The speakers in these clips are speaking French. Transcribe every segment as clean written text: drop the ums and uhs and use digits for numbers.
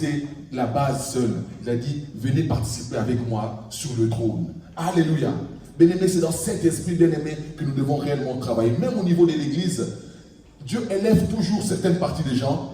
laissé la base seule. Il a dit, venez participer avec moi sur le trône. Alléluia. Bien-aimé, c'est dans cet esprit, bien-aimé, que nous devons réellement travailler. Même au niveau de l'Église, Dieu élève toujours certaines parties des gens.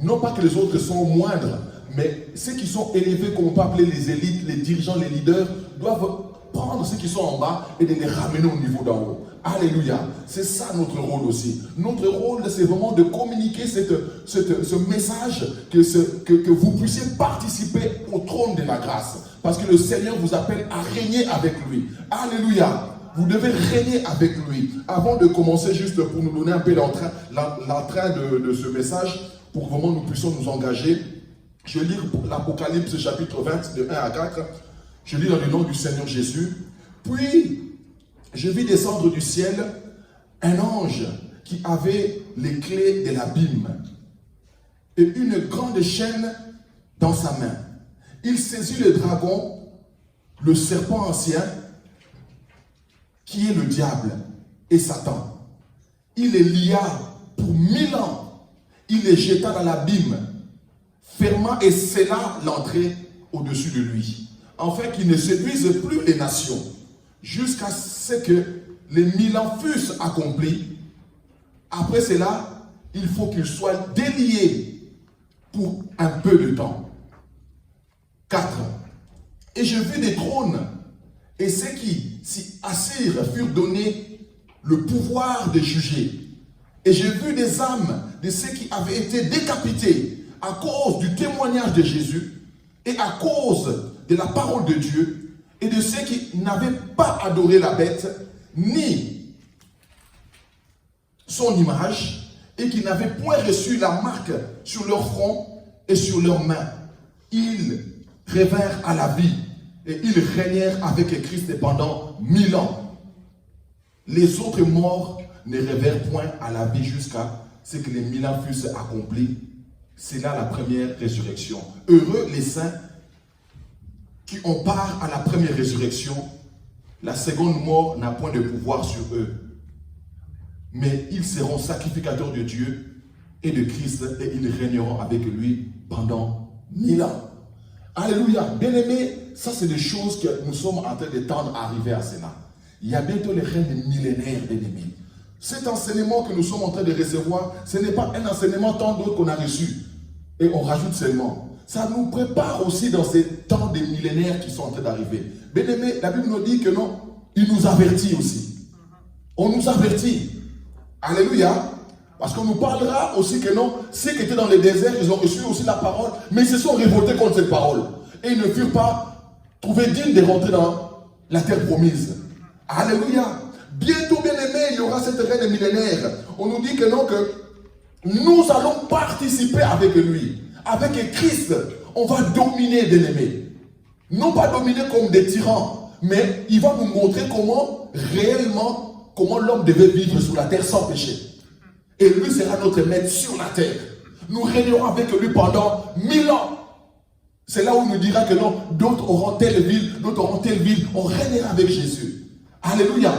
Non pas que les autres sont moindres, mais ceux qui sont élevés, comme on peut appeler les élites, les dirigeants, les leaders, doivent prendre ceux qui sont en bas et de les ramener au niveau d'en haut. Alléluia. C'est ça notre rôle aussi. Notre rôle, c'est vraiment de communiquer ce message, que vous puissiez participer au trône de la grâce. Parce que le Seigneur vous appelle à régner avec lui. Alléluia. Vous devez régner avec lui. Avant de commencer, juste pour nous donner un peu l'entrain de ce message, pour que vraiment nous puissions nous engager, je lis l'Apocalypse chapitre 20, de 1 à 4. Je lis dans le nom du Seigneur Jésus. Puis, je vis descendre du ciel un ange qui avait les clés de l'abîme et une grande chaîne dans sa main. Il saisit le dragon, le serpent ancien, qui est le diable et Satan. Il les lia pour 1000 ans. Il les jeta dans l'abîme, fermant et scella l'entrée au-dessus de lui, afin qu'il ne séduise plus les nations, jusqu'à ce que les 1000 ans fussent accomplis. Après cela, il faut qu'il soit délié pour un peu de temps. 4. Et je vis des trônes, et ceux qui s'y assirent furent donnés le pouvoir de juger. Et j'ai vu des âmes de ceux qui avaient été décapités à cause du témoignage de Jésus et à cause de la parole de Dieu, et de ceux qui n'avaient pas adoré la bête, ni son image, et qui n'avaient point reçu la marque sur leur front et sur leurs mains. Ils revinrent à la vie, et ils régnèrent avec Christ pendant 1000 ans. Les autres morts ne revinrent point à la vie jusqu'à ce que les 1000 ans fussent accomplis. C'est là la première résurrection. Heureux les saints qui ont part à la première résurrection. La seconde mort n'a point de pouvoir sur eux. Mais ils seront sacrificateurs de Dieu et de Christ, et ils régneront avec lui pendant 1000 ans. Alléluia. Bien-aimés, ça c'est des choses que nous sommes en train de tendre à arriver à cela. Il y a bientôt les règnes millénaires, bien-aimés. Cet enseignement que nous sommes en train de recevoir, ce n'est pas un enseignement tant d'autres qu'on a reçu. Et on rajoute seulement. Ça nous prépare aussi dans ces temps des millénaires qui sont en train d'arriver. Bien-aimés, la Bible nous dit que non, il nous avertit aussi. On nous avertit. Alléluia. Parce qu'on nous parlera aussi que non, ceux qui étaient dans le désert, ils ont reçu aussi la parole, mais ils se sont révoltés contre cette parole. Et ils ne furent pas trouvés dignes de rentrer dans la terre promise. Alléluia. Bientôt, bien-aimés, il y aura cette règne millénaire. On nous dit que non, que nous allons participer avec lui. Avec Christ, on va dominer, bien-aimés. Non pas dominer comme des tyrans, mais il va nous montrer comment, réellement, comment l'homme devait vivre sur la terre sans péché. Et lui sera notre maître sur la terre. Nous régnerons avec lui pendant 1000 ans. C'est là où il nous dira que non, d'autres auront telle ville, d'autres auront telle ville. On régnera avec Jésus. Alléluia.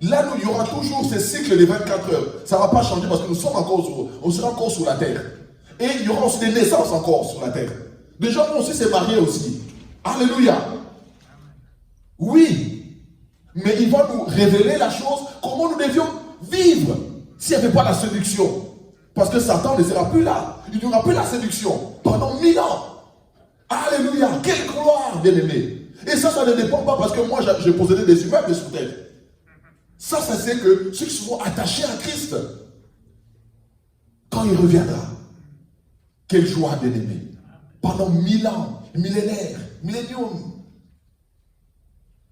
Là, il y aura toujours ce cycle de 24 heures. Ça ne va pas changer parce que nous sommes encore on sera encore sur la terre. Et il y aura aussi des naissances encore sur la terre. Des gens vont aussi se marier aussi. Alléluia. Oui. Mais il va nous révéler la chose, comment nous devions vivre s'il n'y avait pas la séduction. Parce que Satan ne sera plus là. Il n'y aura plus la séduction pendant 1000 ans. Alléluia. Quelle gloire, bien-aimé. Et ça ne dépend pas parce que moi, je possédais des immeubles sur terre. Ça c'est que ceux qui seront attachés à Christ, quand il reviendra, quelle joie, bien-aimé. Pendant 1000 ans, millénaire, millénium.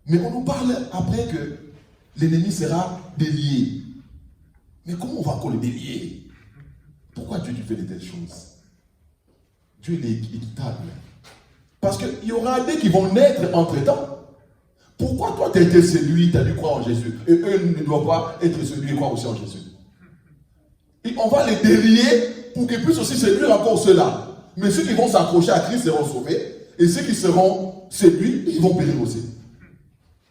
Mais on nous parle après que l'ennemi sera délié. Mais comment on va encore le délier? Pourquoi Dieu fait de telles choses? Dieu est équitable. Parce qu'il y aura des qui vont naître entre-temps. Pourquoi toi tu as été séduit, tu as dû croire en Jésus, et eux ne doivent pas être séduits et croire aussi en Jésus? Et on va les délier pour qu'ils puissent aussi séduire encore ceux-là. Mais ceux qui vont s'accrocher à Christ seront sauvés, et ceux qui seront séduits, ils vont périr aussi.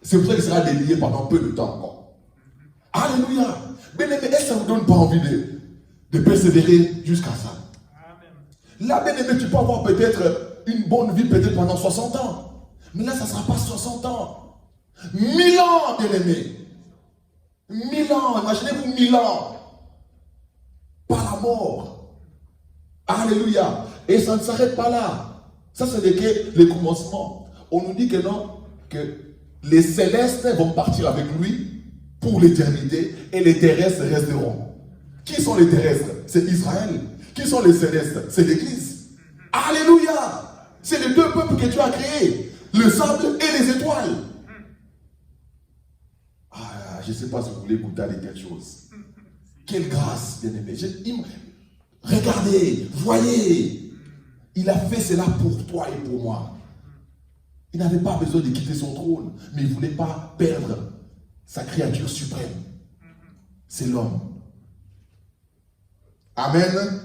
C'est pour ça qu'il sera délié pendant peu de temps encore. Alléluia. Bien aimé, est-ce que ça ne vous donne pas envie de persévérer jusqu'à ça? Là, bien aimé, tu peux avoir peut-être une bonne vie peut-être pendant 60 ans. Mais là, ça ne sera pas 60 ans. 1000 ans, bien aimé. 1000 ans, imaginez-vous 1000 ans. Pas la mort. Alléluia. Et ça ne s'arrête pas là. Ça, ce n'est que le commencement. On nous dit que non, que les célestes vont partir avec lui pour l'éternité et les terrestres resteront. Qui sont les terrestres? C'est Israël. Qui sont les célestes? C'est l'Église. Alléluia. C'est les deux peuples que tu as créés. Le sable et les étoiles. Ah, je ne sais pas si vous voulez goûter à quelque chose. Quelle grâce, bien-aimé. Regardez, voyez. Il a fait cela pour toi et pour moi. Il n'avait pas besoin de quitter son trône, mais il ne voulait pas perdre sa créature suprême. C'est l'homme. Amen.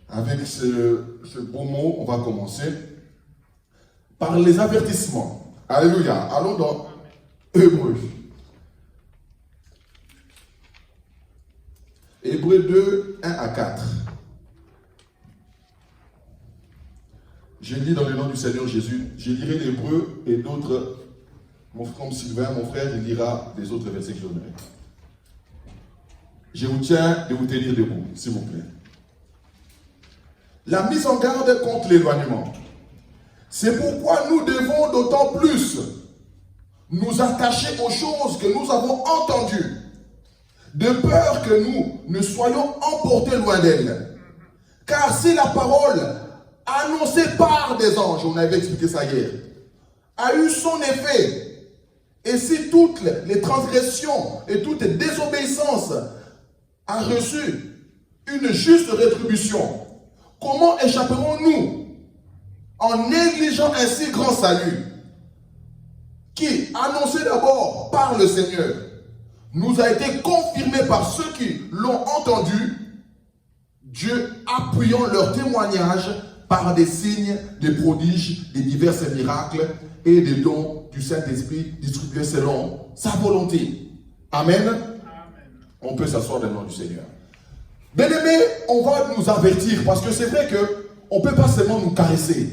Avec ce beau mot, on va commencer par les avertissements. Alléluia. Allons dans Hébreux. Hébreux 2, 1 à 4. Je lis dans le nom du Seigneur Jésus. Je lirai l'hébreu et d'autres. Mon frère Sylvain, mon frère, il lira les autres versets que je donnerai. Je vous tiens de vous tenir debout, s'il vous plaît. La mise en garde contre l'éloignement. C'est pourquoi nous devons d'autant plus nous attacher aux choses que nous avons entendues, de peur que nous ne soyons emportés loin d'elles. Car si la parole annoncée par des anges, on avait expliqué ça hier, a eu son effet, et si toutes les transgressions et toute désobéissance a reçu une juste rétribution, comment échapperons-nous en négligeant ainsi grand salut qui, annoncé d'abord par le Seigneur, nous a été confirmé par ceux qui l'ont entendu, Dieu appuyant leur témoignage par des signes, des prodiges, des divers miracles et des dons du Saint-Esprit distribués selon sa volonté. Amen. Amen. On peut s'asseoir dans le nom du Seigneur. Bien-aimés, on va nous avertir parce que c'est vrai qu'on ne peut pas seulement nous caresser,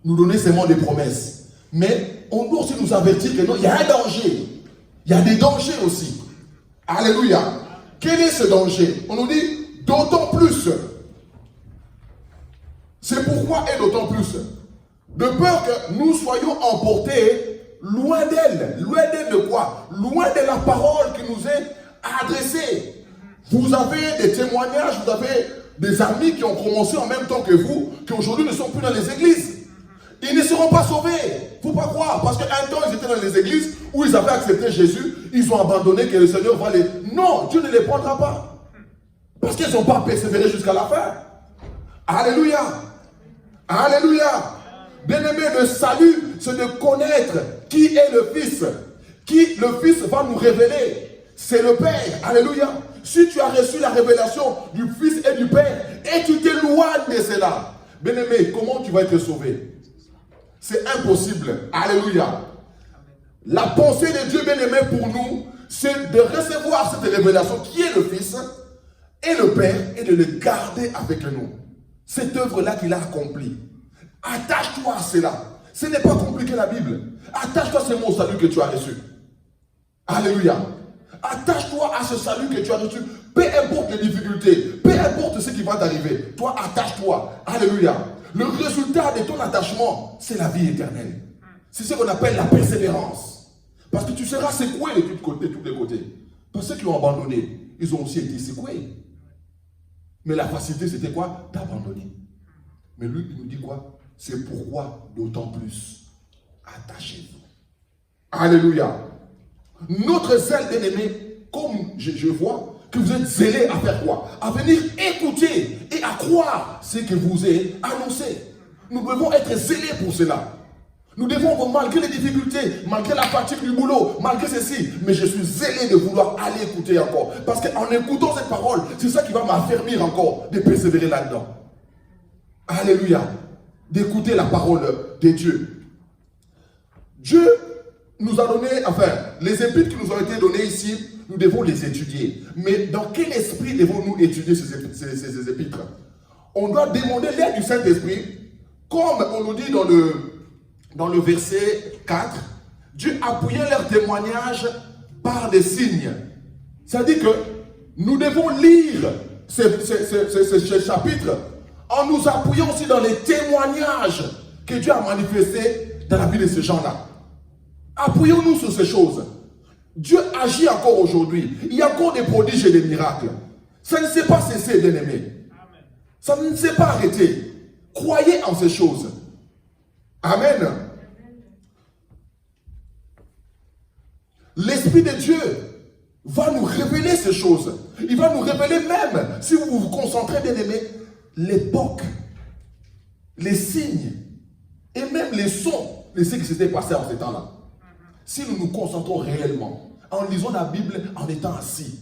nous donner seulement des promesses. Mais on doit aussi nous avertir que non, il y a un danger. Il y a des dangers aussi. Alléluia. Quel est ce danger? On nous dit d'autant plus. C'est pourquoi et d'autant plus. De peur que nous soyons emportés loin d'elle. Loin d'elle de quoi? Loin de la parole qui nous est adressée. Vous avez des témoignages, vous avez des amis qui ont commencé en même temps que vous, qui aujourd'hui ne sont plus dans les églises. Ils ne seront pas sauvés. Il ne faut pas croire. Parce qu'un temps, ils étaient dans les églises où ils avaient accepté Jésus. Ils ont abandonné que le Seigneur va les... Non, Dieu ne les prendra pas. Parce qu'ils n'ont pas persévéré jusqu'à la fin. Alléluia. Alléluia. Bien-aimé, le salut, c'est de connaître qui est le Fils. Qui le Fils va nous révéler. C'est le Père. Alléluia. Si tu as reçu la révélation du Fils et du Père, et tu t'éloignes de cela, bien-aimé, comment tu vas être sauvé? C'est impossible. Alléluia. La pensée de Dieu bien-aimé pour nous, c'est de recevoir cette révélation qui est le Fils et le Père et de le garder avec nous. Cette œuvre-là qu'il a accomplie. Attache-toi à cela. Ce n'est pas compliqué la Bible. Attache-toi seulement au salut que tu as reçu. Alléluia. Attache-toi à ce salut que tu as reçu. Peu importe les difficultés, peu importe ce qui va t'arriver. Toi, attache-toi. Alléluia. Le résultat de ton attachement, c'est la vie éternelle. C'est ce qu'on appelle la persévérance. Parce que tu seras secoué de tous les côtés. Parce que ceux qui ont abandonné, ils ont aussi été secoués. Mais la facilité, c'était quoi? D'abandonner. Mais lui, il nous dit quoi? C'est pourquoi d'autant plus attachez-vous. Alléluia. Notre zèle, bien-aimé, comme je vois, que vous êtes zélés à faire quoi? À venir écouter et à croire ce que vous est annoncé. Nous devons être zélés pour cela. Nous devons, malgré les difficultés, malgré la fatigue du boulot, malgré ceci, mais je suis zélé de vouloir aller écouter encore. Parce qu'en écoutant cette parole, c'est ça qui va m'affermir encore, de persévérer là-dedans. Alléluia. D'écouter la parole de Dieu. Dieu nous a donné, enfin, les épîtres qui nous ont été données ici, nous devons les étudier. Mais dans quel esprit devons-nous étudier ces épîtres? on doit demander l'aide du Saint-Esprit, comme on nous dit dans le verset 4, Dieu appuyait leur témoignage par des signes. C'est-à-dire que nous devons lire ce chapitre en nous appuyant aussi dans les témoignages que Dieu a manifestés dans la vie de ces gens-là. Appuyons-nous sur ces choses. Dieu agit encore aujourd'hui. Il y a encore des prodiges et des miracles. Ça ne s'est pas cessé, bien-aimés. Ça ne s'est pas arrêté. Croyez en ces choses. Amen. L'Esprit de Dieu va nous révéler ces choses. Il va nous révéler même, si vous vous concentrez, bien-aimés, l'époque, les signes et même les sons de ce qui s'était passé en ces temps-là. Si nous nous concentrons réellement, en lisant la Bible en étant assis,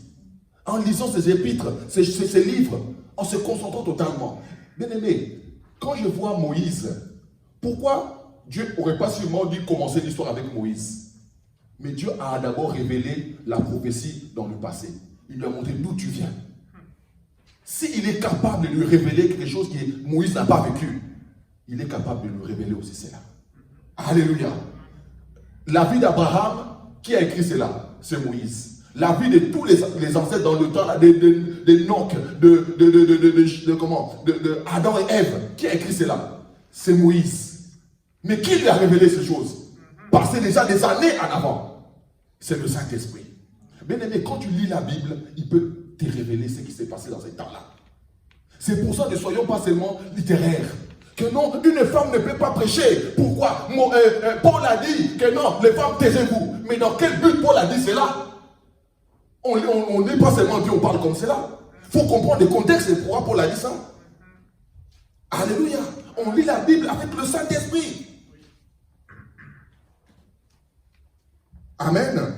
en lisant ces épîtres, ces livres, en se concentrant totalement. Bien-aimé, quand je vois Moïse, pourquoi Dieu n'aurait pas sûrement dû commencer l'histoire avec Moïse? Mais Dieu a d'abord révélé la prophétie dans le passé. Il lui a montré d'où tu viens. S'il est capable de lui révéler quelque chose que Moïse n'a pas vécu, il est capable de lui révéler aussi cela. Alléluia. La vie d'Abraham, qui a écrit cela? C'est Moïse. La vie de tous les ancêtres dans le temps, de Noc, de Adam et Ève, qui a écrit cela? C'est Moïse. Mais qui lui a révélé ces choses? Passé déjà des années en avant. C'est le Saint-Esprit. Bien aimé, quand tu lis la Bible, il peut te révéler ce qui s'est passé dans ces temps-là. C'est pour ça que ne soyons pas seulement littéraires. Que non, une femme ne peut pas prêcher. Pourquoi? Paul a dit que non, les femmes, taisez-vous. Mais dans quel but Paul a dit cela? On n'est pas seulement dit, on parle comme cela. Il faut comprendre le contexte et pourquoi Paul a dit ça. Alléluia. On lit la Bible avec le Saint-Esprit. Amen.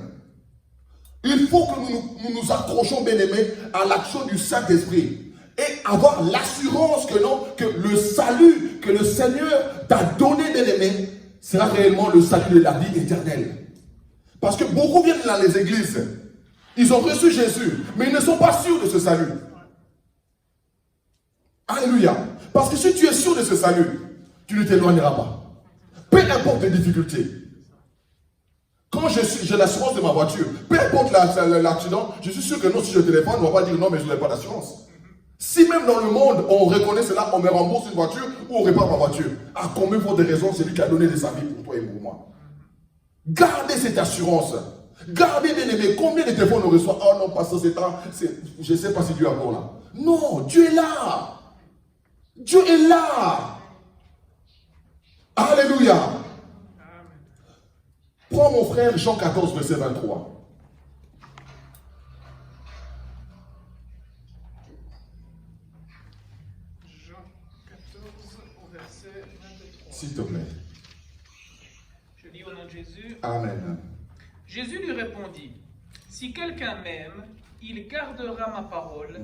Il faut que nous nous accrochons, bien-aimés, à l'action du Saint-Esprit. Et avoir l'assurance que non, que le salut que le Seigneur t'a donné, bien-aimé, sera réellement le salut de la vie éternelle. Parce que beaucoup viennent dans les églises. Ils ont reçu Jésus, mais ils ne sont pas sûrs de ce salut. Alléluia. Parce que si tu es sûr de ce salut, tu ne t'éloigneras pas. Peu importe les difficultés. Quand j'ai l'assurance de ma voiture, peu importe l'accident, je suis sûr que non, si je téléphone, on ne va pas dire non, mais je n'ai pas d'assurance. Si même dans le monde, on reconnaît cela, on me rembourse une voiture ou on répare ma voiture. À combien pour des raisons, c'est lui qui a donné de sa vie pour toi et pour moi. Gardez cette assurance. Gardez, bien aimé, combien de téléphones on reçoit? Oh non, pasteur, je ne sais pas si Dieu est encore là. Non, Dieu est là. Dieu est là. Alléluia. Prends mon frère Jean 14, verset 23. Jean 14, au verset 23. S'il te plaît. Je lis au nom de Jésus. Amen. Jésus lui répondit, si quelqu'un m'aime, il gardera ma parole,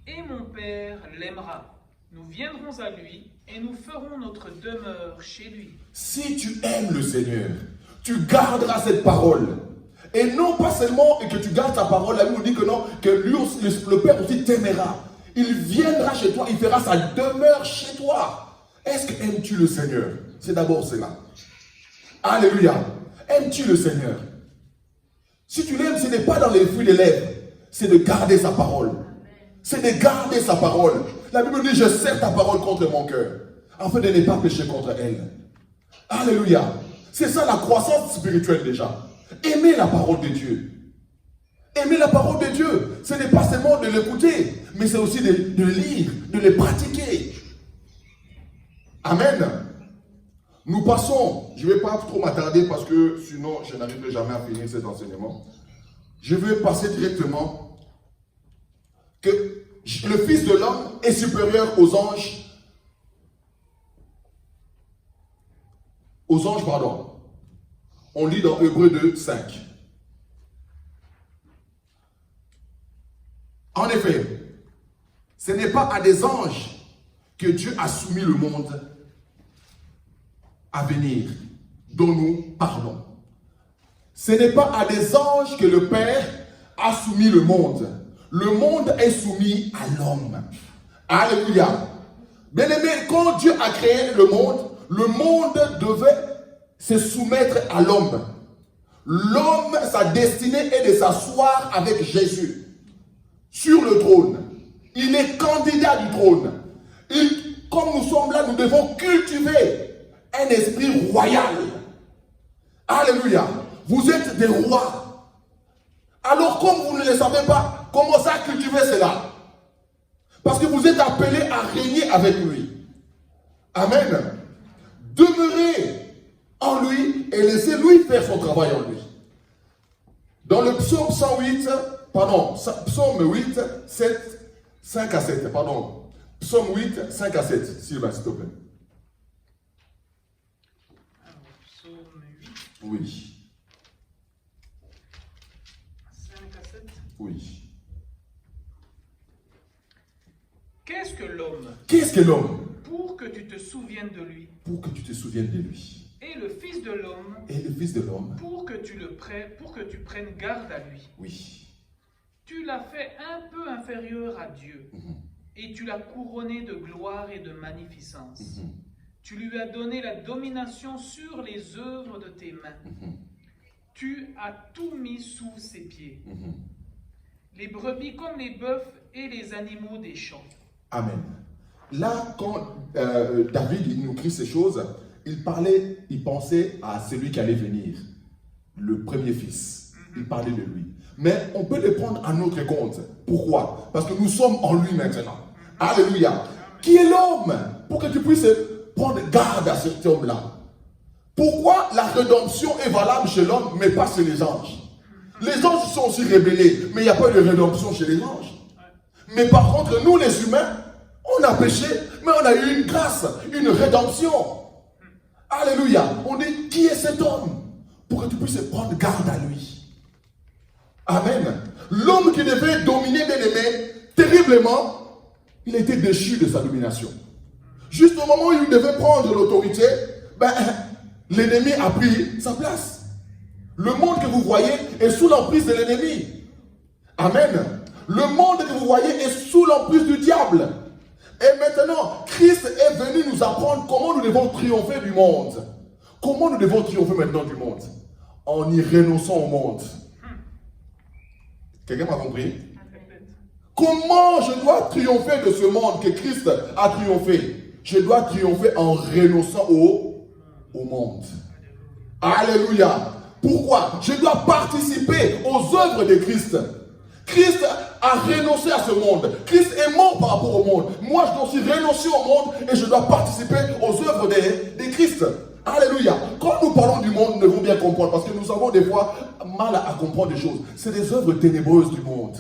et mon Père l'aimera. Nous viendrons à lui, et nous ferons notre demeure chez lui. Si tu aimes le Seigneur, tu garderas cette parole. Et non pas seulement que tu gardes ta parole, la Bible nous dit que non, que lui aussi, le Père aussi t'aimera. Il viendra chez toi, il fera sa demeure chez toi. Est-ce que aimes-tu le Seigneur? C'est d'abord cela. Alléluia. Aimes-tu le Seigneur? Si tu l'aimes, ce n'est pas dans les fruits des lèvres, c'est de garder sa parole. C'est de garder sa parole. La Bible dit, je serre ta parole contre mon cœur, afin de ne pas pécher contre elle. Alléluia. C'est ça la croissance spirituelle déjà. Aimer la parole de Dieu. Aimer la parole de Dieu, ce n'est pas seulement de l'écouter, mais c'est aussi de lire, de les pratiquer. Amen. Nous passons, je ne vais pas trop m'attarder parce que sinon je n'arriverai jamais à finir cet enseignement. Je vais passer directement que le Fils de l'homme est supérieur aux anges. Aux anges, pardon. On lit dans Hébreux 2, 5. En effet, ce n'est pas à des anges que Dieu a soumis le monde à venir, dont nous parlons. Ce n'est pas à des anges que le Père a soumis le monde. Le monde est soumis à l'homme. Alléluia. Bien aimé, quand Dieu a créé le monde devait se soumettre à l'homme. L'homme, sa destinée est de s'asseoir avec Jésus sur le trône. Il est candidat du trône. Comme nous sommes là, nous devons cultiver un esprit royal. Alléluia. Vous êtes des rois. Alors comme vous ne le savez pas, commencez à cultiver cela. Parce que vous êtes appelés à régner avec lui. Amen. Demeurez en lui et laissez-lui faire son travail en lui. Dans le psaume 108, psaume 8, 7, 5 à 7, Psaume 8, 5 à 7, Sylvain, s'il te plaît. Alors, psaume 8, Oui. 5 à 7. Oui. Qu'est-ce que l'homme Qu'est-ce que l'homme? pour que tu te souviennes de lui, Pour que tu te souviennes de lui. et le Fils de l'homme Et le Fils de l'homme? pour que tu prennes garde à lui. Oui. Tu l'as fait un peu inférieur à Dieu, et tu l'as couronné de gloire et de magnificence. Tu lui as donné la domination sur les œuvres de tes mains. Tu as tout mis sous ses pieds. Les brebis comme les bœufs et les animaux des champs. Amen. Là, quand David il nous crie ces choses, il pensait à celui qui allait venir, le premier fils. Il parlait de lui. Mais on peut le prendre à notre compte. Pourquoi? Parce que nous sommes en lui maintenant. Alléluia. Qui est l'homme? Pour que tu puisses prendre garde à cet homme-là. Pourquoi la rédemption est valable chez l'homme, mais pas chez les anges? Les anges sont aussi rébellés, mais il n'y a pas de rédemption chez les anges. Mais par contre, nous les humains, on a péché, mais on a eu une grâce, une rédemption. Alléluia. On dit, qui est cet homme? Pour que tu puisses prendre garde à lui. Amen. L'homme qui devait dominer, bien aimé, terriblement, il a été déchu de sa domination. Juste au moment où il devait prendre l'autorité, l'ennemi a pris sa place. Le monde que vous voyez est sous l'emprise de l'ennemi. Amen. Le monde que vous voyez est sous l'emprise du diable. Et maintenant, Christ est venu nous apprendre comment nous devons triompher du monde. Comment nous devons triompher maintenant du monde? En y renonçant au monde. Quelqu'un m'a compris? Comment je dois triompher de ce monde que Christ a triomphé? Je dois triompher en renonçant au monde. Alléluia. Pourquoi? Je dois participer aux œuvres de Christ. Christ a renoncé à ce monde. Christ est mort par rapport au monde. Moi, je dois aussi renoncer au monde et je dois participer aux œuvres de Christ. Alléluia. Quand nous parlons du monde, nous devons bien comprendre parce que nous avons des fois mal à comprendre des choses. C'est des œuvres ténébreuses du monde.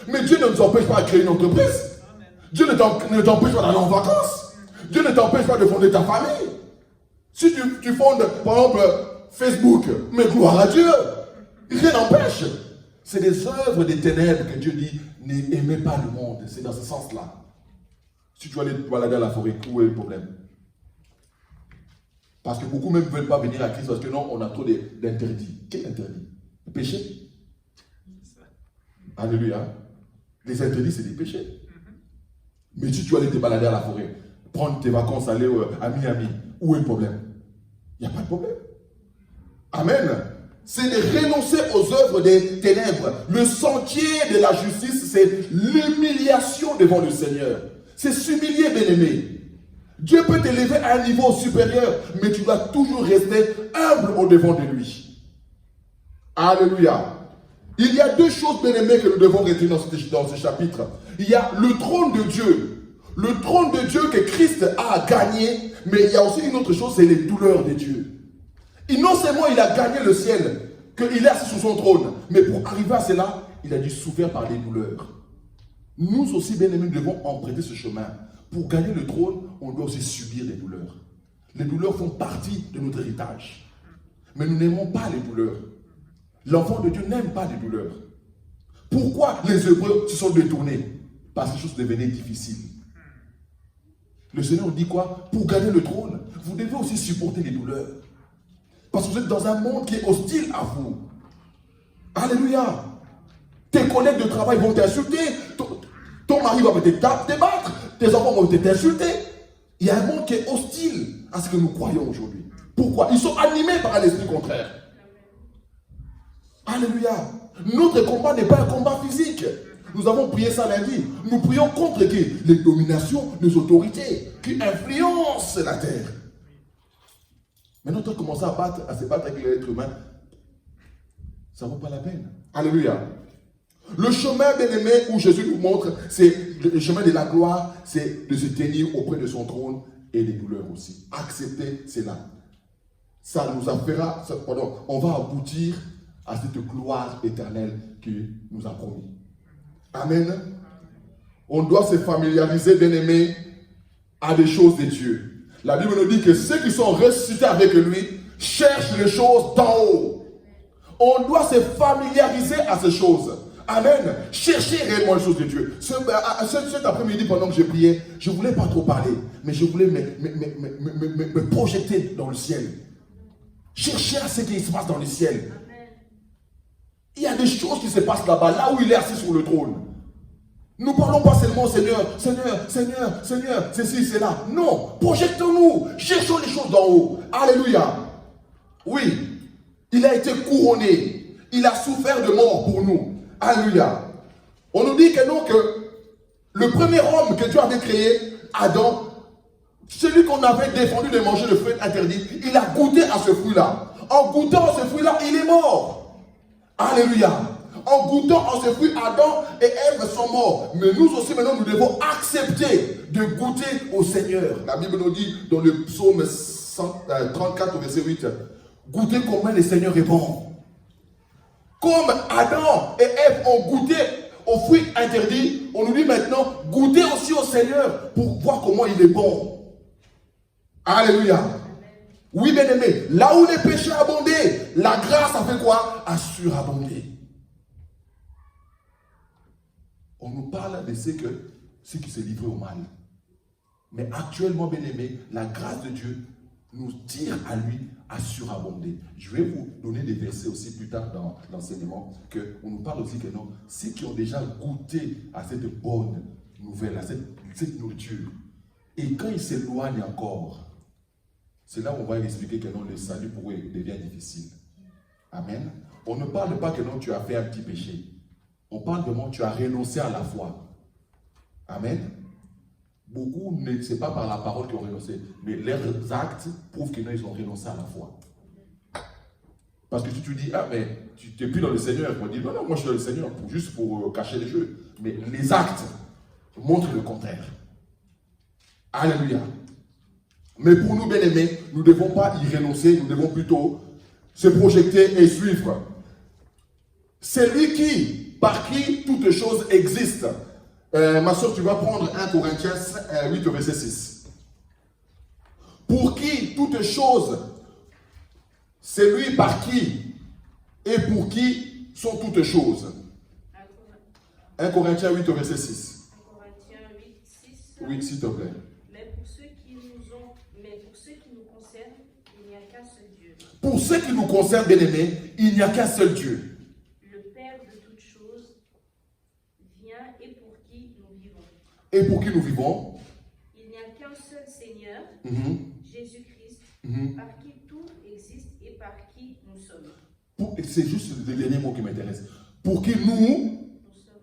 Mais Dieu ne nous empêche pas de créer une entreprise. Dieu ne t'empêche pas d'aller en vacances. Dieu ne t'empêche pas de fonder ta famille. Si tu fondes, par exemple, Facebook, mais gloire à Dieu. Rien n'empêche. C'est des œuvres des ténèbres que Dieu dit, n'aimez pas le monde. C'est dans ce sens-là. Si tu vas aller te balader à la forêt, où est le problème? Parce que beaucoup même ne veulent pas venir à Christ parce que non, on a trop d'interdits. Quel interdit? Le péché. Alléluia. Les interdits, c'est des péchés. Mais si tu vas aller te balader à la forêt, prendre tes vacances, aller à Miami, où est le problème? Il n'y a pas de problème. Amen. C'est de renoncer aux œuvres des ténèbres. Le sentier de la justice, c'est l'humiliation devant le Seigneur. C'est s'humilier, bien-aimé. Dieu peut t'élever à un niveau supérieur, mais tu dois toujours rester humble au-devant de lui. Alléluia. Il y a deux choses, bien-aimées, que nous devons retenir dans ce chapitre. Il y a le trône de Dieu. Le trône de Dieu que Christ a gagné, mais il y a aussi une autre chose, c'est les douleurs de Dieu. Et non seulement il a gagné le ciel, qu'il est assis sur son trône, mais pour arriver à cela, il a dû souffrir par des douleurs. Nous aussi, bien-aimés, nous devons emprunter ce chemin. Pour gagner le trône, on doit aussi subir des douleurs. Les douleurs font partie de notre héritage. Mais nous n'aimons pas les douleurs. L'enfant de Dieu n'aime pas les douleurs. Pourquoi les Hébreux se sont détournés? Parce que les choses devenaient difficiles. Le Seigneur dit quoi? Pour gagner le trône, vous devez aussi supporter les douleurs. Parce que vous êtes dans un monde qui est hostile à vous. Alléluia. Tes collègues de travail vont t'insulter. Ton mari va peut-être te battre. Tes enfants vont peut-être t'insulter. Il y a un monde qui est hostile à ce que nous croyons aujourd'hui. Pourquoi? Ils sont animés par un esprit contraire. Alléluia. Notre combat n'est pas un combat physique. Nous avons prié ça lundi. Nous prions contre qui? Les dominations, les autorités qui influencent la terre. Maintenant, tu as commencé à se battre avec l'être humain. Ça ne vaut pas la peine. Alléluia. Le chemin, bien aimé, où Jésus nous montre, c'est le chemin de la gloire, c'est de se tenir auprès de son trône et des douleurs aussi. Accepter cela. Ça nous en fera, on va aboutir à cette gloire éternelle qu'il nous a promis. Amen. On doit se familiariser, bien aimé, à des choses de Dieu. La Bible nous dit que ceux qui sont ressuscités avec lui cherchent les choses d'en haut. On doit se familiariser à ces choses. Amen. Cherchez réellement les choses de Dieu. Cet après-midi, pendant que je priais, je ne voulais pas trop parler, mais je voulais me projeter dans le ciel. Chercher à ce qui se passe dans le ciel. Il y a des choses qui se passent là-bas, là où il est assis sur le trône. Nous ne parlons pas seulement Seigneur, Seigneur, Seigneur, Seigneur, ceci, cela. Non, projetons-nous, cherchons les choses d'en haut. Alléluia. Oui, il a été couronné. Il a souffert de mort pour nous. Alléluia. On nous dit que non, que le premier homme que Dieu avait créé, Adam, celui qu'on avait défendu de manger le fruit interdit, il a goûté à ce fruit-là. En goûtant à ce fruit-là, il est mort. Alléluia. En goûtant à ce fruit, Adam et Ève sont morts. Mais nous aussi, maintenant, nous devons accepter de goûter au Seigneur. La Bible nous dit dans le psaume 34, verset 8, goûtez combien le Seigneur est bon. Comme Adam et Ève ont goûté au fruit interdit, on nous dit maintenant, goûtez aussi au Seigneur pour voir comment il est bon. Alléluia. Oui, bien aimé, là où les péchés abondaient, la grâce a fait quoi? A surabondé. On nous parle de ceux qui se livrent au mal. Mais actuellement, bien aimé, la grâce de Dieu nous tire à lui à surabonder. Je vais vous donner des versets aussi plus tard dans l'enseignement, qu'on nous parle aussi que non, ceux qui ont déjà goûté à cette bonne nouvelle, à cette nourriture, et quand ils s'éloignent encore, c'est là où on va expliquer que non, le salut pour eux devient difficile. Amen. On ne parle pas que non, tu as fait un petit péché. On parle vraiment, tu as renoncé à la foi. Amen. Beaucoup, ce n'est pas par la parole qu'ils ont renoncé, mais leurs actes prouvent qu'ils ont renoncé à la foi. Parce que si tu dis, ah mais tu n'es plus dans le Seigneur, ils vont dire, non, non, moi je suis dans le Seigneur, juste pour cacher les jeux. Mais les actes montrent le contraire. Alléluia. Mais pour nous, bien-aimés, nous ne devons pas y renoncer, nous devons plutôt se projeter et suivre. C'est lui par qui toutes choses existent. Ma soeur, tu vas prendre 1 Corinthiens 8, verset 6. Pour qui toutes choses, c'est lui par qui et pour qui sont toutes choses. 1 Corinthiens 8, verset 6. 1 Corinthiens 8, 6. Oui, s'il te plaît. Mais pour ceux qui nous concernent, il n'y a qu'un seul Dieu. Pour ceux qui nous concernent, bien-aimés, il n'y a qu'un seul Dieu. Le Père de toutes choses vient et pour qui nous vivons. Et pour qui nous vivons? Il n'y a qu'un seul Seigneur, Jésus-Christ, par qui tout existe et par qui nous sommes. C'est juste le dernier mot qui m'intéresse. Pour qui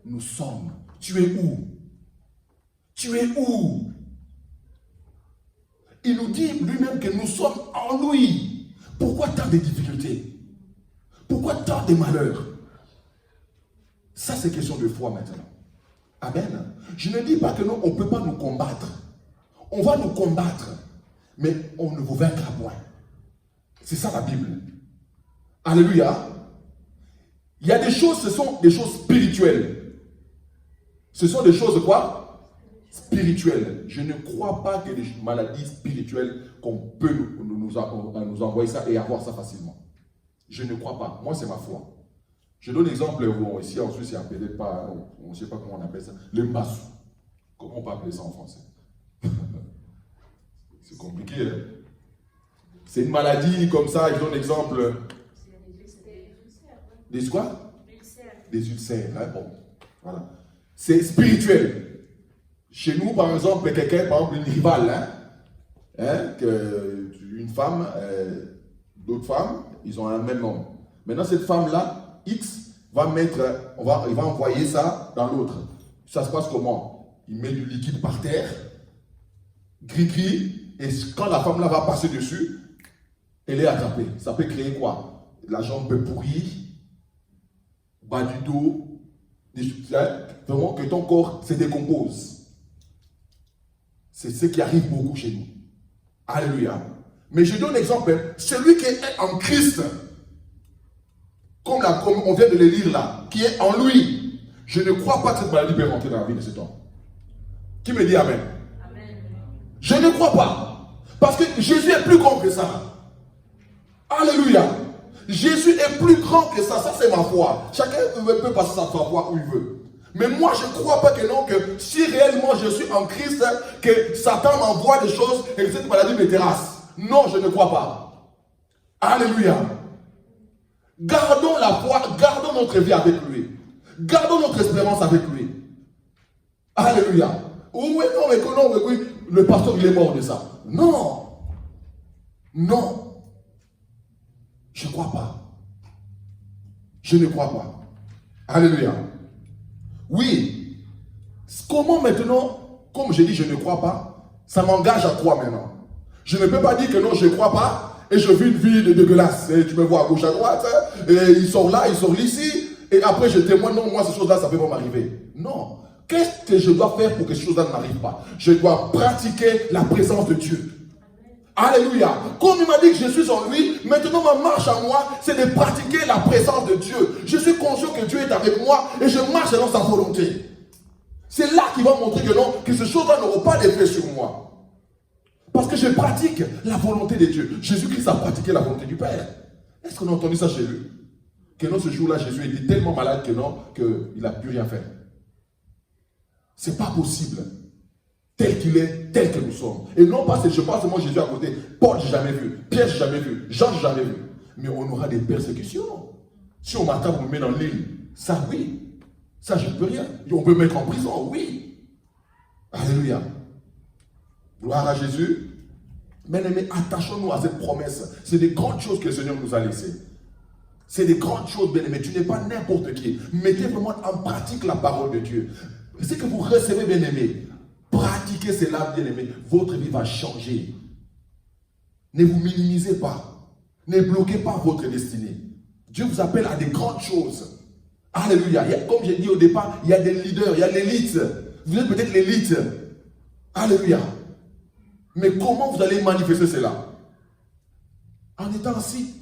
nous sommes. Tu es où? Tu es où? Il nous dit lui-même que nous sommes en lui. Pourquoi tant de difficultés? Pourquoi tant de malheurs? Ça, c'est question de foi maintenant. Amen. Je ne dis pas que non, on ne peut pas nous combattre. On va nous combattre, mais on ne vous vaincra point. C'est ça la Bible. Alléluia. Il y a des choses, ce sont des choses spirituelles. Ce sont des choses quoi? Spirituelles. Je ne crois pas que des maladies spirituelles qu'on peut nous envoyer ça et avoir ça facilement. Je ne crois pas. Moi, c'est ma foi. Je donne l'exemple, ici en Suisse, il n'y a peut-être pas, on ne sait pas comment on appelle ça, le massou. Comment on peut appeler ça en français? C'est compliqué. Hein? C'est une maladie comme ça, je donne l'exemple. Des quoi? Des ulcères. Hein? Bon, voilà. C'est spirituel. Chez nous, par exemple, quelqu'un, par exemple, une rivale, hein? hein, qu'une femme, d'autres femmes, ils ont un même nom. Maintenant, cette femme-là, X, il va envoyer ça dans l'autre. Ça se passe comment? Il met du liquide par terre, gris-gris, et quand la femme-là va passer dessus, elle est attrapée. Ça peut créer quoi? La jambe peut pourrir, bas du dos, vraiment que ton corps se décompose. C'est ce qui arrive beaucoup chez nous. Alléluia. Mais je donne l'exemple, celui qui est en Christ, comme on vient de le lire là, qui est en lui, je ne crois pas que cette maladie peut rentrer dans la vie de cet homme. Qui me dit Amen? Amen. Je ne crois pas. Parce que Jésus est plus grand que ça. Alléluia. Jésus est plus grand que ça. Ça, c'est ma foi. Chacun peut passer sa foi où il veut. Mais moi, je ne crois pas que non, que si réellement je suis en Christ, que Satan m'envoie des choses et que cette maladie me terrasse. Non, je ne crois pas. Alléluia. Gardons la foi, gardons notre vie avec lui. Gardons notre espérance avec lui. Alléluia. Oui, non, mais non, oui, le pasteur, il est mort de ça. Non. Non. Je ne crois pas. Je ne crois pas. Alléluia. Oui. Comment maintenant, comme je dis, je ne crois pas, ça m'engage à quoi maintenant? Je ne peux pas dire que non, je ne crois pas, et je vis une vie de dégueulasse. Et tu me vois à gauche, à droite, et il sort là, il sort ici, et après je témoigne, non, moi ces choses-là, ça ne peut pas m'arriver. Non. Qu'est-ce que je dois faire pour que ces choses-là ne m'arrivent pas? Je dois pratiquer la présence de Dieu. Alléluia. Comme il m'a dit que je suis en lui, maintenant ma marche à moi, c'est de pratiquer la présence de Dieu. Je suis conscient que Dieu est avec moi et je marche dans sa volonté. C'est là qu'il va montrer que non, que ces choses-là n'auront pas d'effet sur moi. Parce que je pratique la volonté de Dieu. Jésus-Christ a pratiqué la volonté du Père. Est-ce qu'on a entendu ça chez lui? Que non, ce jour-là, Jésus était tellement malade que non, qu'il n'a plus rien fait. C'est pas possible. Tel qu'il est, tel que nous sommes. Et non pas, je pense seulement Jésus à côté. Paul, j'ai jamais vu. Pierre, j'ai jamais vu. Jean, j'ai jamais vu. Mais on aura des persécutions. Si on m'attaque, on me met dans l'île. Ça, oui. Ça, je ne peux rien. Et on peut me mettre en prison, oui. Alléluia. Gloire à Jésus. Bien-aimés, attachons-nous à cette promesse. C'est des grandes choses que le Seigneur nous a laissées. C'est des grandes choses, bien-aimés. Tu n'es pas n'importe qui. Mettez vraiment en pratique la parole de Dieu. C'est que vous recevez, bien-aimés. Pratiquez cela, bien-aimés. Votre vie va changer. Ne vous minimisez pas. Ne bloquez pas votre destinée. Dieu vous appelle à des grandes choses. Alléluia. Comme j'ai dit au départ, il y a des leaders, il y a l'élite. Vous êtes peut-être l'élite. Alléluia. Mais comment vous allez manifester cela? En étant assis.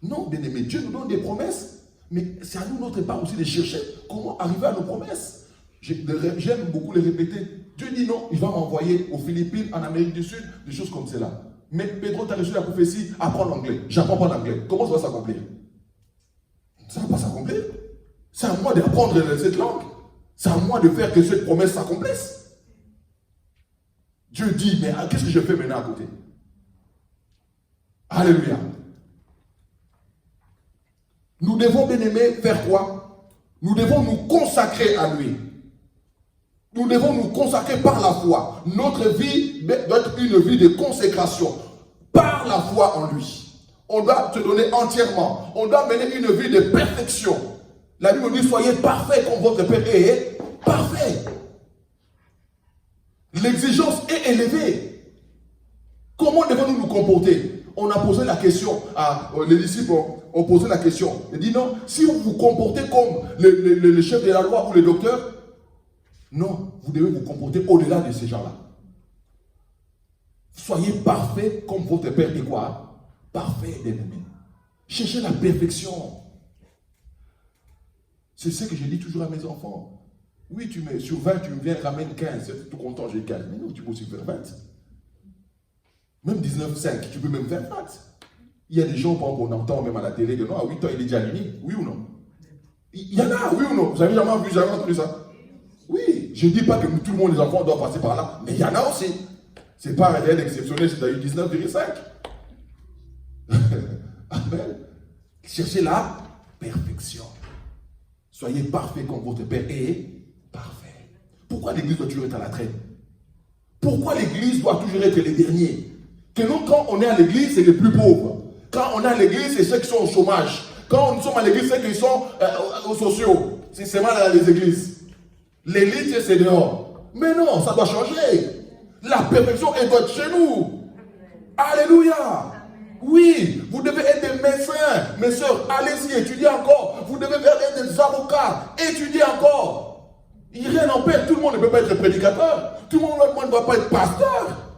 Non, bien-aimés, Dieu nous donne des promesses, mais c'est à nous, notre part aussi, de chercher comment arriver à nos promesses. J'aime beaucoup les répéter. Dieu dit non, il va m'envoyer aux Philippines, en Amérique du Sud, des choses comme cela. Mais Pedro, tu as reçu la prophétie, apprends l'anglais. J'apprends pas l'anglais. Comment ça va s'accomplir? Ça ne va pas s'accomplir. C'est à moi d'apprendre cette langue. C'est à moi de faire que cette promesse s'accomplisse. Dieu dit, mais qu'est-ce que je fais maintenant à côté? Alléluia. Nous devons, bien aimer, faire quoi? Nous devons nous consacrer à lui. Nous devons nous consacrer par la foi. Notre vie doit être une vie de consécration. Par la foi en lui. On doit se donner entièrement. On doit mener une vie de perfection. La Bible dit, soyez parfaits comme votre Père est parfait. L'exigence est élevée. Comment devons-nous nous comporter? On a posé la question les disciples ont posé la question. Ils disent non, si vous vous comportez comme le chef de la loi ou le docteur, non, vous devez vous comporter au-delà de ces gens-là. Soyez parfaits comme votre Père est quoi? Parfait, bien-aimé. Cherchez la perfection. C'est ce que je dis toujours à mes enfants. Oui, tu mets sur 20, tu me viens, ramène 15. C'est tout content, j'ai 15. Mais non, tu peux aussi faire 20. Même 19,5, tu peux même faire 20. Il y a des gens, par exemple, on entend même à la télé que non, à 8 ans, il est déjà limite. Oui ou non? Il y en a, oui ou non? Vous avez jamais vu, jamais entendu ça? Oui, je ne dis pas que tout le monde, les enfants, doivent passer par là. Mais il y en a aussi. Ce n'est pas un réel exceptionnel si tu as eu 19,5. Amen. Cherchez la perfection. Soyez parfaits comme votre Père est parfait. Pourquoi l'église doit toujours être à la traîne? Pourquoi l'église doit toujours être les derniers? Que nous, quand on est à l'église, c'est les plus pauvres. Quand on est à l'église, c'est ceux qui sont au chômage. Quand nous sommes à l'église, c'est ceux qui sont aux sociaux. C'est mal dans les églises. L'élite, c'est dehors. Mais non, ça doit changer. La perfection est doit être chez nous. Alléluia. Oui, vous devez être des médecins. Mes soeurs, allez-y, étudiez encore. Vous devez être des avocats. Étudiez encore. Rien n'empêche. Tout le monde ne peut pas être prédicateur. Tout le monde ne doit pas être pasteur.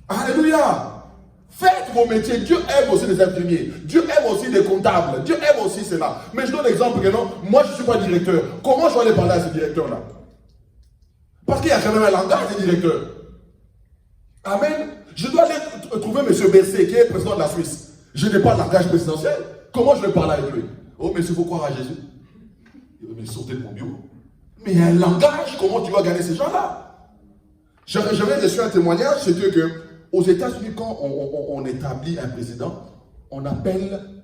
Alléluia. Faites vos métiers. Dieu aime aussi les infirmiers. Dieu aime aussi les comptables. Dieu aime aussi cela. Mais je donne l'exemple que non, moi je ne suis pas directeur. Comment je vais aller parler à ce directeur-là? Parce qu'il y a quand même un langage des directeurs. Amen. Je dois aller trouver M. Berset, qui est président de la Suisse. Je n'ai pas de langage présidentiel. Comment je vais parler avec lui? Oh, mais il faut croire à Jésus. Il va me sauter de mon bureau. Mais il y a un langage. Comment tu vas gagner ces gens-là? J'avais reçu un témoignage, c'était que aux États-Unis, quand on établit un président, on appelle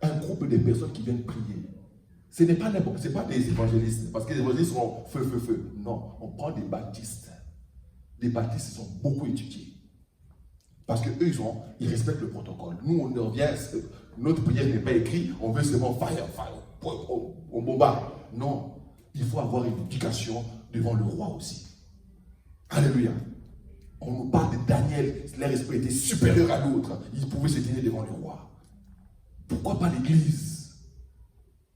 un groupe de personnes qui viennent prier. Ce n'est pas des évangélistes, parce que les évangélistes sont feu. Non, on prend des baptistes. Les baptistes, ils sont beaucoup étudiés. Parce qu'eux, ils respectent le protocole. Nous, on revient, notre prière n'est pas écrite, on veut seulement fire, on bombarde. Non, il faut avoir une éducation devant le roi aussi. Alléluia. On nous parle de Daniel, leur esprit était supérieur à l'autre. Il pouvait se tenir devant le roi. Pourquoi pas l'église?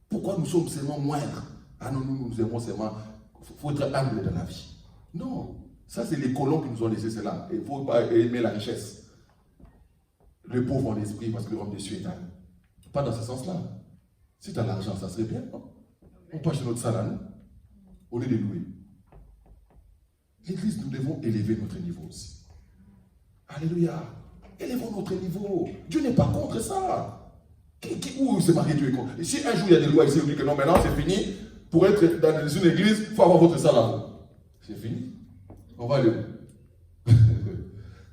Pourquoi nous sommes seulement moindres? Ah non, nous aimons seulement. Il faut être humble dans la vie. Non, ça c'est les colons qui nous ont laissé cela. Il ne faut pas aimer la richesse. Le pauvre en esprit, parce que l'homme des cieux est âme. Pas dans ce sens-là. Si tu as l'argent, ça serait bien, non? On peut acheter notre salle à nous, au lieu de louer. L'église, nous devons élever notre niveau aussi. Alléluia. Élevons notre niveau. Dieu n'est pas contre ça. Où c'est marqué Dieu est contre? Et si un jour il y a des lois ici, on dit que non, maintenant c'est fini. Pour être dans une église, il faut avoir votre salle là-haut. C'est fini. On va aller où?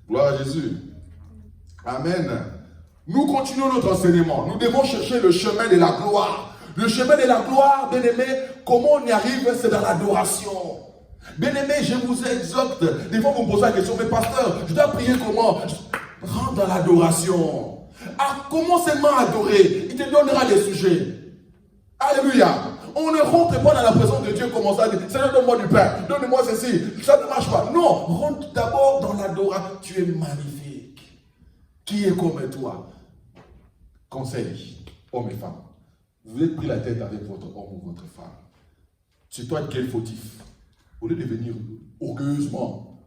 Gloire à Jésus. Amen. Nous continuons notre enseignement. Nous devons chercher le chemin de la gloire. Le chemin de la gloire, bien aimé, comment on y arrive? C'est dans l'adoration. Bien aimé, je vous exhorte. Des fois, vous me posez la question, mais pasteur, je dois prier comment? Rentre dans l'adoration. Comment seulement adorer? Il te donnera les sujets. Alléluia. On ne rentre pas dans la présence de Dieu comme ça. Seigneur, donne-moi du pain. Donne-moi ceci. Ça ne marche pas. Non, rentre d'abord dans l'adoration. Tu es magnifique. Qui est comme toi? Conseil, hommes et femmes. Vous êtes pris la tête avec votre homme ou votre femme. C'est toi qui es fautif. Au lieu de venir orgueilleusement,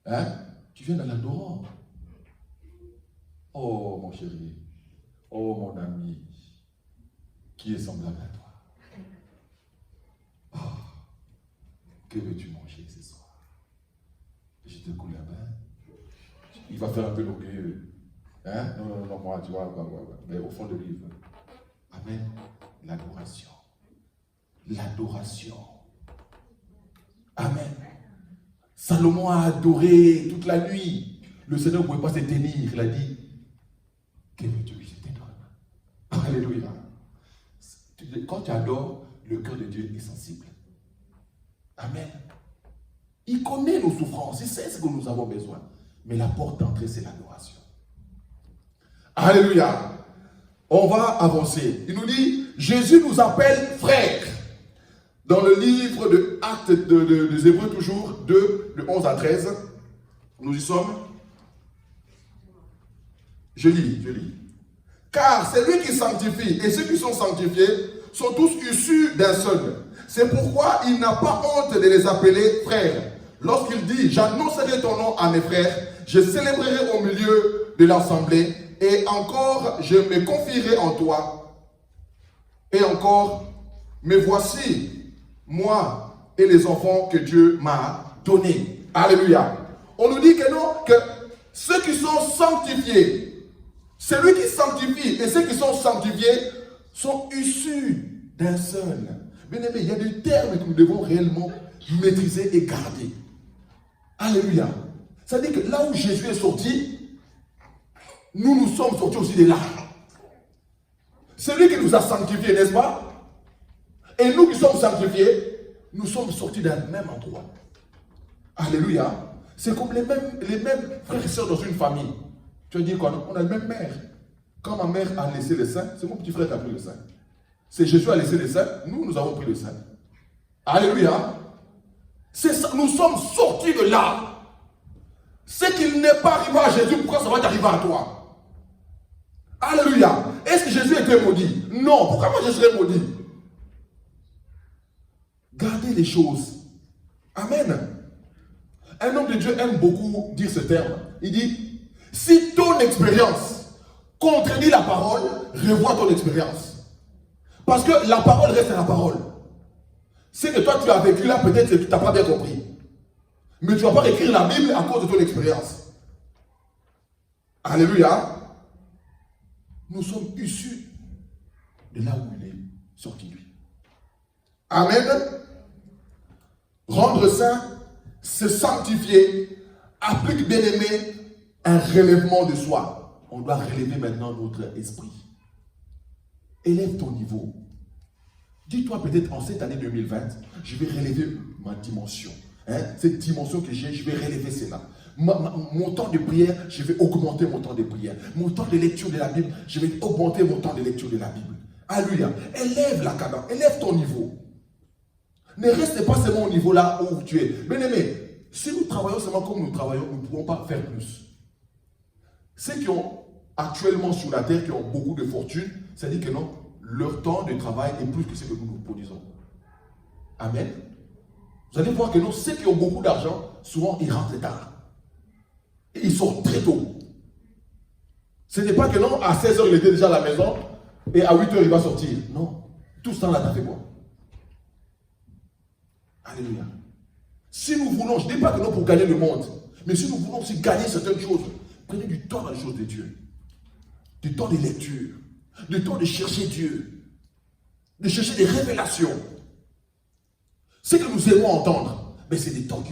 hein, tu viens dans l'adorant. Oh mon chéri, oh mon ami, qui est semblable à toi? Oh, que veux-tu manger ce soir? Je te coule la main. Il va faire un peu l'orgueilleux. Hein? Non, moi, tu vois, mais au fond de lui, amen. L'adoration. L'adoration. Amen. Salomon a adoré toute la nuit. Le Seigneur ne pouvait pas se tenir. Il a dit, que veux-tu que je te donne? Alléluia. Quand tu adores, le cœur de Dieu est sensible. Amen. Il connaît nos souffrances. Il sait ce que nous avons besoin. Mais la porte d'entrée, c'est l'adoration. Alléluia. On va avancer. Il nous dit, Jésus nous appelle frères. Dans le livre de Actes des Hébreux, toujours, 2, de 11 à 13, nous y sommes. Je lis. Car c'est lui qui sanctifie, et ceux qui sont sanctifiés sont tous issus d'un seul. C'est pourquoi il n'a pas honte de les appeler frères. Lorsqu'il dit, j'annoncerai ton nom à mes frères, je célébrerai au milieu de l'assemblée, et encore, je me confierai en toi. Et encore, me voici, moi et les enfants que Dieu m'a donnés. Alléluia. On nous dit que non, que ceux qui sont sanctifiés, celui qui sanctifie et ceux qui sont sanctifiés sont issus d'un seul. Bien aimé, il y a des termes que nous devons réellement maîtriser et garder. Alléluia. Ça veut dire que là où Jésus est sorti, nous sommes sortis aussi de là. Celui qui nous a sanctifiés, n'est-ce pas? Et nous qui sommes sanctifiés, nous sommes sortis d'un même endroit. Alléluia. C'est comme les mêmes frères et sœurs dans une famille. Tu vas dire quoi? On a le même mère. Quand ma mère a laissé le sein, c'est mon petit frère qui a pris le sein. C'est Jésus a laissé le sein, nous avons pris le sein. Alléluia. C'est ça, nous sommes sortis de là. Ce qu'il n'est pas arrivé à Jésus, pourquoi ça va t'arriver à toi? Alléluia. Est-ce que Jésus était maudit? Non. Pourquoi moi je serais maudit? Gardez les choses. Amen. Un homme de Dieu aime beaucoup dire ce terme. Il dit, si ton expérience contredit la parole, revois ton expérience. Parce que la parole reste la parole. C'est que toi tu as vécu là, peut-être que tu n'as pas bien compris. Mais tu ne vas pas écrire la Bible à cause de ton expérience. Alléluia. Nous sommes issus de là où il est sorti lui. Amen. Rendre saint, se sanctifier, applique bien aimé un relèvement de soi. On doit relever maintenant notre esprit. Élève ton niveau. Dis-toi peut-être en cette année 2020, je vais relever ma dimension. Cette dimension que j'ai, je vais relever cela. Mon temps de prière, je vais augmenter mon temps de prière. Mon temps de lecture de la Bible, je vais augmenter mon temps de lecture de la Bible. Alléluia. Élève la cadence, élève ton niveau. Ne reste pas seulement au niveau là où tu es. Bien aimé, si nous travaillons seulement comme nous travaillons, nous ne pouvons pas faire plus. Ceux qui ont actuellement sur la terre, qui ont beaucoup de fortune, ça dit que non, leur temps de travail est plus que ce que nous produisons. Amen. Vous allez voir que non, ceux qui ont beaucoup d'argent, souvent ils rentrent tard. Et ils sortent très tôt. Ce n'est pas que non, à 16h il était déjà à la maison et à 8h il va sortir. Non. Tout ce temps-là, t'as fait quoi? Alléluia. Si nous voulons, je ne dis pas que non pour gagner le monde, mais si nous voulons aussi gagner certaines choses, prenez du temps dans les choses de Dieu. Du temps de lecture. Du temps de chercher Dieu. De chercher des révélations. Ce que nous aimons entendre, mais c'est des temps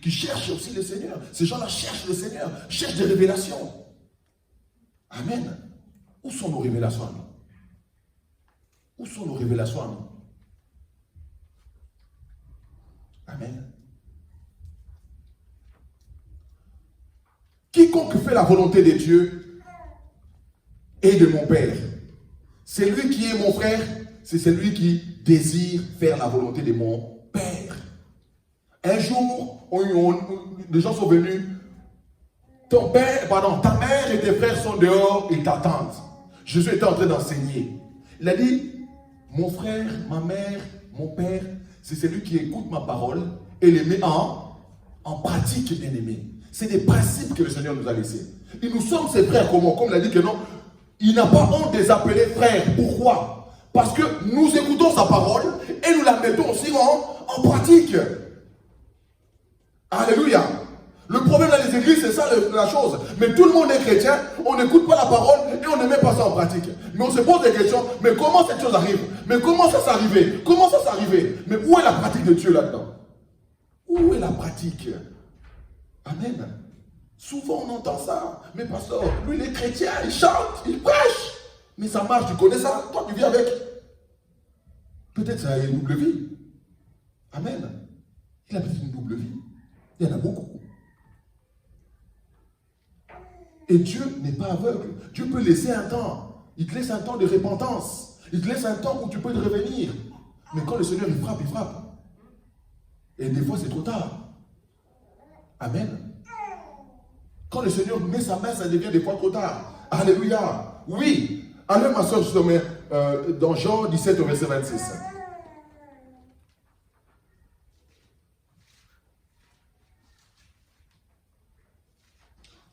qui cherchent aussi le Seigneur. Ces gens-là cherchent le Seigneur, cherchent des révélations. Amen. Où sont nos révélations à nous? Où sont nos révélations à nous? Amen. Quiconque fait la volonté de Dieu et de mon Père. C'est lui qui est mon frère, c'est celui qui désire faire la volonté de mon Père. Un jour, des gens sont venus. Ta mère et tes frères sont dehors, ils t'attendent. Jésus était en train d'enseigner. Il a dit, mon frère, ma mère, mon père, c'est celui qui écoute ma parole et les met en pratique, bien aimé. C'est des principes que le Seigneur nous a laissés. Et nous sommes ses frères communs. Comme il a dit que non, il n'a pas honte de les appeler frères. Pourquoi? Parce que nous écoutons sa parole et nous la mettons aussi en pratique. Alléluia. Le problème dans les églises, c'est ça la chose. Mais tout le monde est chrétien, on n'écoute pas la parole et on ne met pas ça en pratique. Mais on se pose des questions, mais comment cette chose arrive? Mais comment ça s'est arrivé? Comment ça s'est arrivé? Mais où est la pratique de Dieu là-dedans? Où est la pratique? Amen. Souvent on entend ça. Mais pasteur, lui il est chrétien, il chante, il prêche. Mais ça marche, tu connais ça? Toi tu vis avec. Peut-être ça a une double vie. Amen. Il a peut-être une double vie. Il y en a beaucoup. Et Dieu n'est pas aveugle. Dieu peut laisser un temps. Il te laisse un temps de repentance. Il te laisse un temps où tu peux te revenir. Mais quand le Seigneur il frappe, il frappe. Et des fois c'est trop tard. Amen. Quand le Seigneur met sa main, ça devient des fois trop tard. Alléluia. Oui. Allez ma soeur, je te mets dans Jean 17 au verset 26.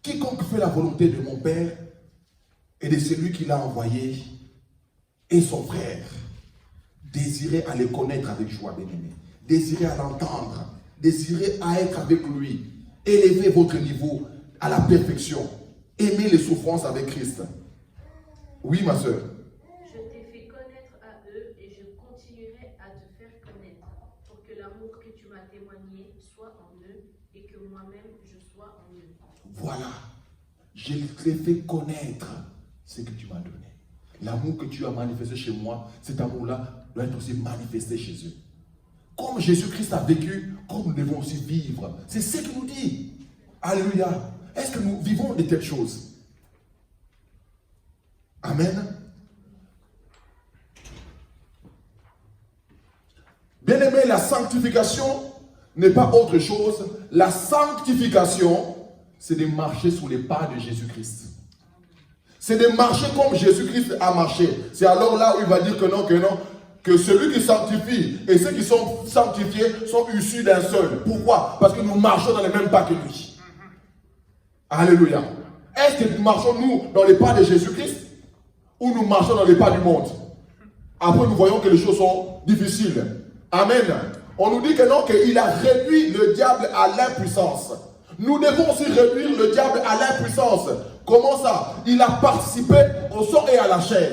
Quiconque fait la volonté de mon Père et de celui qui l'a envoyé et son frère, désirez à le connaître avec joie, bien-aimé. Désirez à l'entendre. Désirez à être avec lui. Élevez votre niveau à la perfection. Aimez les souffrances avec Christ. Oui, ma soeur. Je t'ai fait connaître à eux et je continuerai à te faire connaître pour que l'amour que tu m'as témoigné soit en eux et que moi-même je sois en eux. Voilà. Je t'ai fait connaître ce que tu m'as donné. L'amour que tu as manifesté chez moi, cet amour-là doit être aussi manifesté chez eux. Comme Jésus-Christ a vécu, comme nous devons aussi vivre. C'est ce qu'il nous dit. Alléluia. Est-ce que nous vivons de telles choses? Amen. Bien-aimé, la sanctification n'est pas autre chose. La sanctification, c'est de marcher sous les pas de Jésus-Christ. C'est de marcher comme Jésus-Christ a marché. C'est alors là où il va dire que non, que celui qui sanctifie et ceux qui sont sanctifiés sont issus d'un seul. Pourquoi? Parce que nous marchons dans les mêmes pas que lui. Alléluia. Est-ce que nous marchons, nous, dans les pas de Jésus-Christ ou nous marchons dans les pas du monde? Après, nous voyons que les choses sont difficiles. Amen. On nous dit que non, qu'il a réduit le diable à l'impuissance. Nous devons aussi réduire le diable à l'impuissance. Comment ça? Il a participé au sang et à la chair.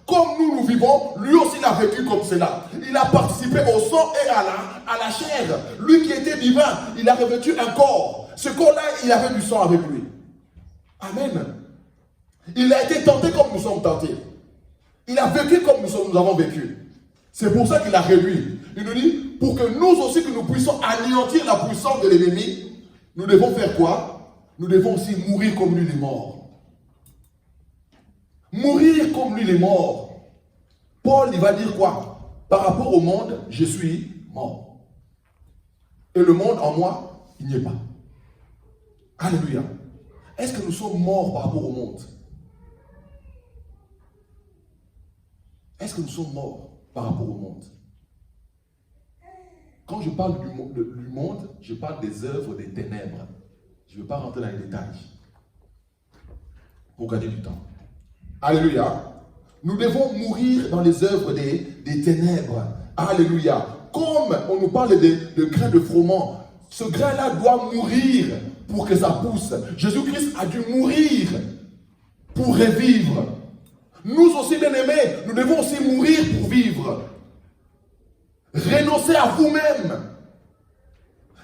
Comme nous vivons, lui aussi il a vécu comme cela. Il a participé au sang et à la chair. Lui qui était divin, il a revêtu un corps. Ce corps-là, il avait du sang avec lui. Amen. Il a été tenté comme nous sommes tentés. Il a vécu comme nous avons vécu. C'est pour ça qu'il a réduit. Il nous dit, pour que nous aussi, que nous puissions anéantir la puissance de l'ennemi, nous devons faire quoi? Nous devons aussi mourir comme lui, les morts. Mourir comme lui, les morts. Paul, il va dire quoi? Par rapport au monde, je suis mort. Et le monde en moi, il n'y est pas. Alléluia. Est-ce que nous sommes morts par rapport au monde? Est-ce que nous sommes morts par rapport au monde? Quand je parle du monde, je parle des œuvres des ténèbres. Je ne vais pas rentrer dans les détails pour gagner du temps. Alléluia. Nous devons mourir dans les œuvres des ténèbres. Alléluia. Comme on nous parle de grains de froment, ce grain-là doit mourir pour que ça pousse. Jésus-Christ a dû mourir pour revivre. Nous aussi, bien-aimés, nous devons aussi mourir pour vivre. Renoncez à vous-même.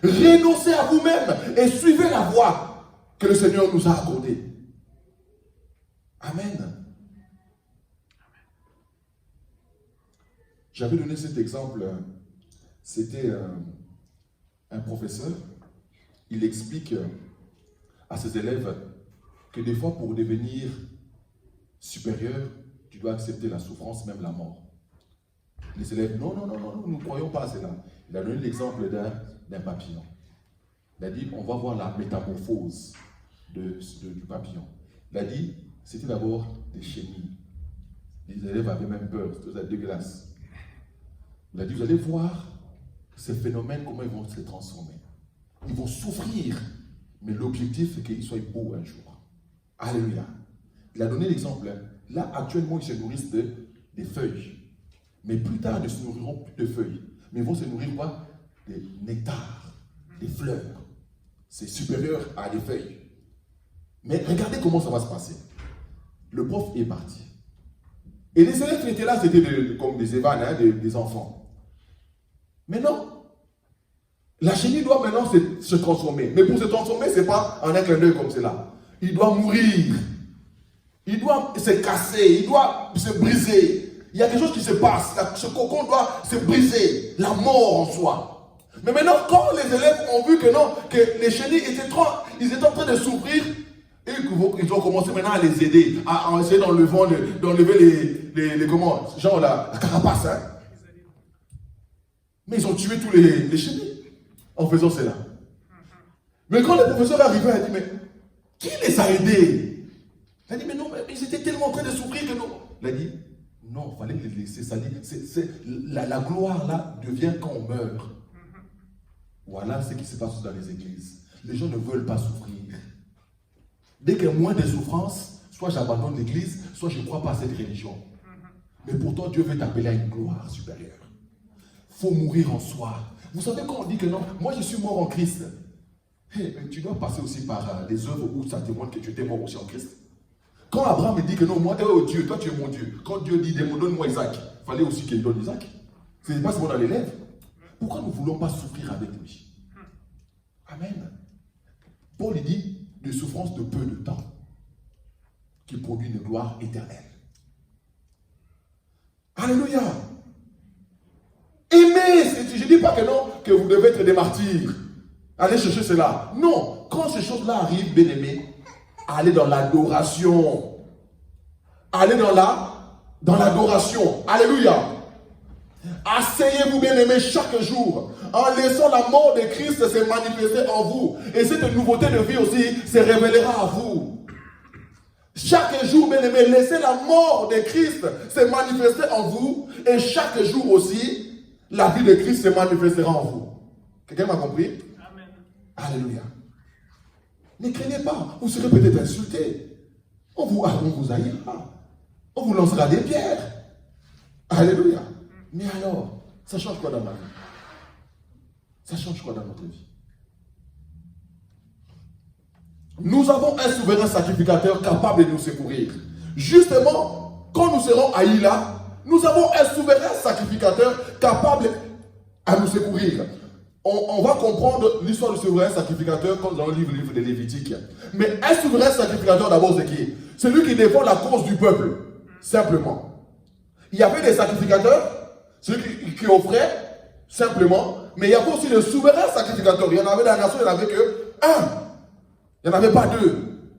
Renoncez à vous-même et suivez la voie que le Seigneur nous a accordée. Amen. J'avais donné cet exemple. C'était un professeur. Il explique à ses élèves que des fois, pour devenir supérieur, tu dois accepter la souffrance, même la mort. Les élèves, non, nous ne croyons pas à cela. Il a donné l'exemple d'un papillon. Il a dit, on va voir la métamorphose du papillon. Il a dit, c'était d'abord des chenilles. Les élèves avaient même peur, c'était dégueulasse. Il a dit, vous allez voir ces phénomènes, comment ils vont se transformer. Ils vont souffrir, mais l'objectif, c'est qu'ils soient beaux un jour. Alléluia. Il a donné l'exemple. Là, actuellement, ils se nourrissent des feuilles. Mais plus tard, ils ne se nourriront plus de feuilles. Mais ils vont se nourrir quoi? Des nectars, des fleurs. C'est supérieur à des feuilles. Mais regardez comment ça va se passer. Le prof est parti. Et les élèves qui étaient là, c'était comme des évanes, hein, des enfants. Mais non. La chenille doit maintenant se transformer. Mais pour se transformer, ce n'est pas en un clin d'œil comme cela. Il doit mourir. Il doit se casser. Il doit se briser. Il y a quelque chose qui se passe. Ce cocon doit se briser. La mort en soi. Mais maintenant, quand les élèves ont vu que non, que les chenilles étaient en train de souffrir, et ils ont commencé maintenant à les aider, à essayer d'enlever les comment, genre la carapace. Hein. Mais ils ont tué tous les chenilles en faisant cela. Mais quand le professeur est arrivé, il a dit, mais qui les a aidés? Il a dit, mais non, mais ils étaient tellement en train de souffrir que non. Il a dit, non, il fallait les laisser. Ça dit, la gloire là devient quand on meurt. Voilà ce qui se passe dans les églises. Les gens ne veulent pas souffrir. Dès qu'il y a moins de souffrance, soit j'abandonne l'église, soit je ne crois pas à cette religion. Mais pourtant, Dieu veut t'appeler à une gloire supérieure. Il faut mourir en soi. Vous savez quand on dit que non, moi je suis mort en Christ. Hey, mais tu dois passer aussi par des œuvres où ça témoigne que tu étais mort aussi en Christ. Quand Abraham dit que non, moi, Dieu, toi tu es mon Dieu. Quand Dieu dit, donne-moi Isaac, il fallait aussi qu'il donne Isaac. Ce n'est pas ce qu'on a les lèvres. Pourquoi nous ne voulons pas souffrir avec lui? Amen. Paul dit de souffrance de peu de temps qui produit une gloire éternelle. Alléluia. Aimez, je ne dis pas que non, que vous devez être des martyrs. Allez chercher cela. Non, quand ces choses-là arrivent, bien-aimés, allez dans l'adoration. Allez dans l'adoration. Alléluia. Asseyez-vous, bien-aimés, chaque jour, en laissant la mort de Christ se manifester en vous. Et cette nouveauté de vie aussi se révélera à vous. Chaque jour, bien-aimés, laissez la mort de Christ se manifester en vous. Et chaque jour aussi, la vie de Christ se manifestera en vous. Quelqu'un m'a compris? Amen. Alléluia. Ne craignez pas, vous serez peut-être insultés. On vous haïra. On vous lancera des pierres. Alléluia. Mais alors, ça change quoi dans ma vie? Ça change quoi dans notre vie? Nous avons un souverain sacrificateur capable de nous secourir. Justement, quand nous serons à Hila, nous avons un souverain sacrificateur capable à nous secourir. On va comprendre l'histoire du souverain sacrificateur comme dans le livre de Lévitique. Mais un souverain sacrificateur d'abord c'est qui? Celui qui défend la cause du peuple. Simplement. Il y avait des sacrificateurs, ceux qui offraient, simplement, mais il y avait aussi le souverain sacrificateur. Il y en avait dans la nation, il n'y en avait qu'un. Il n'y en avait pas deux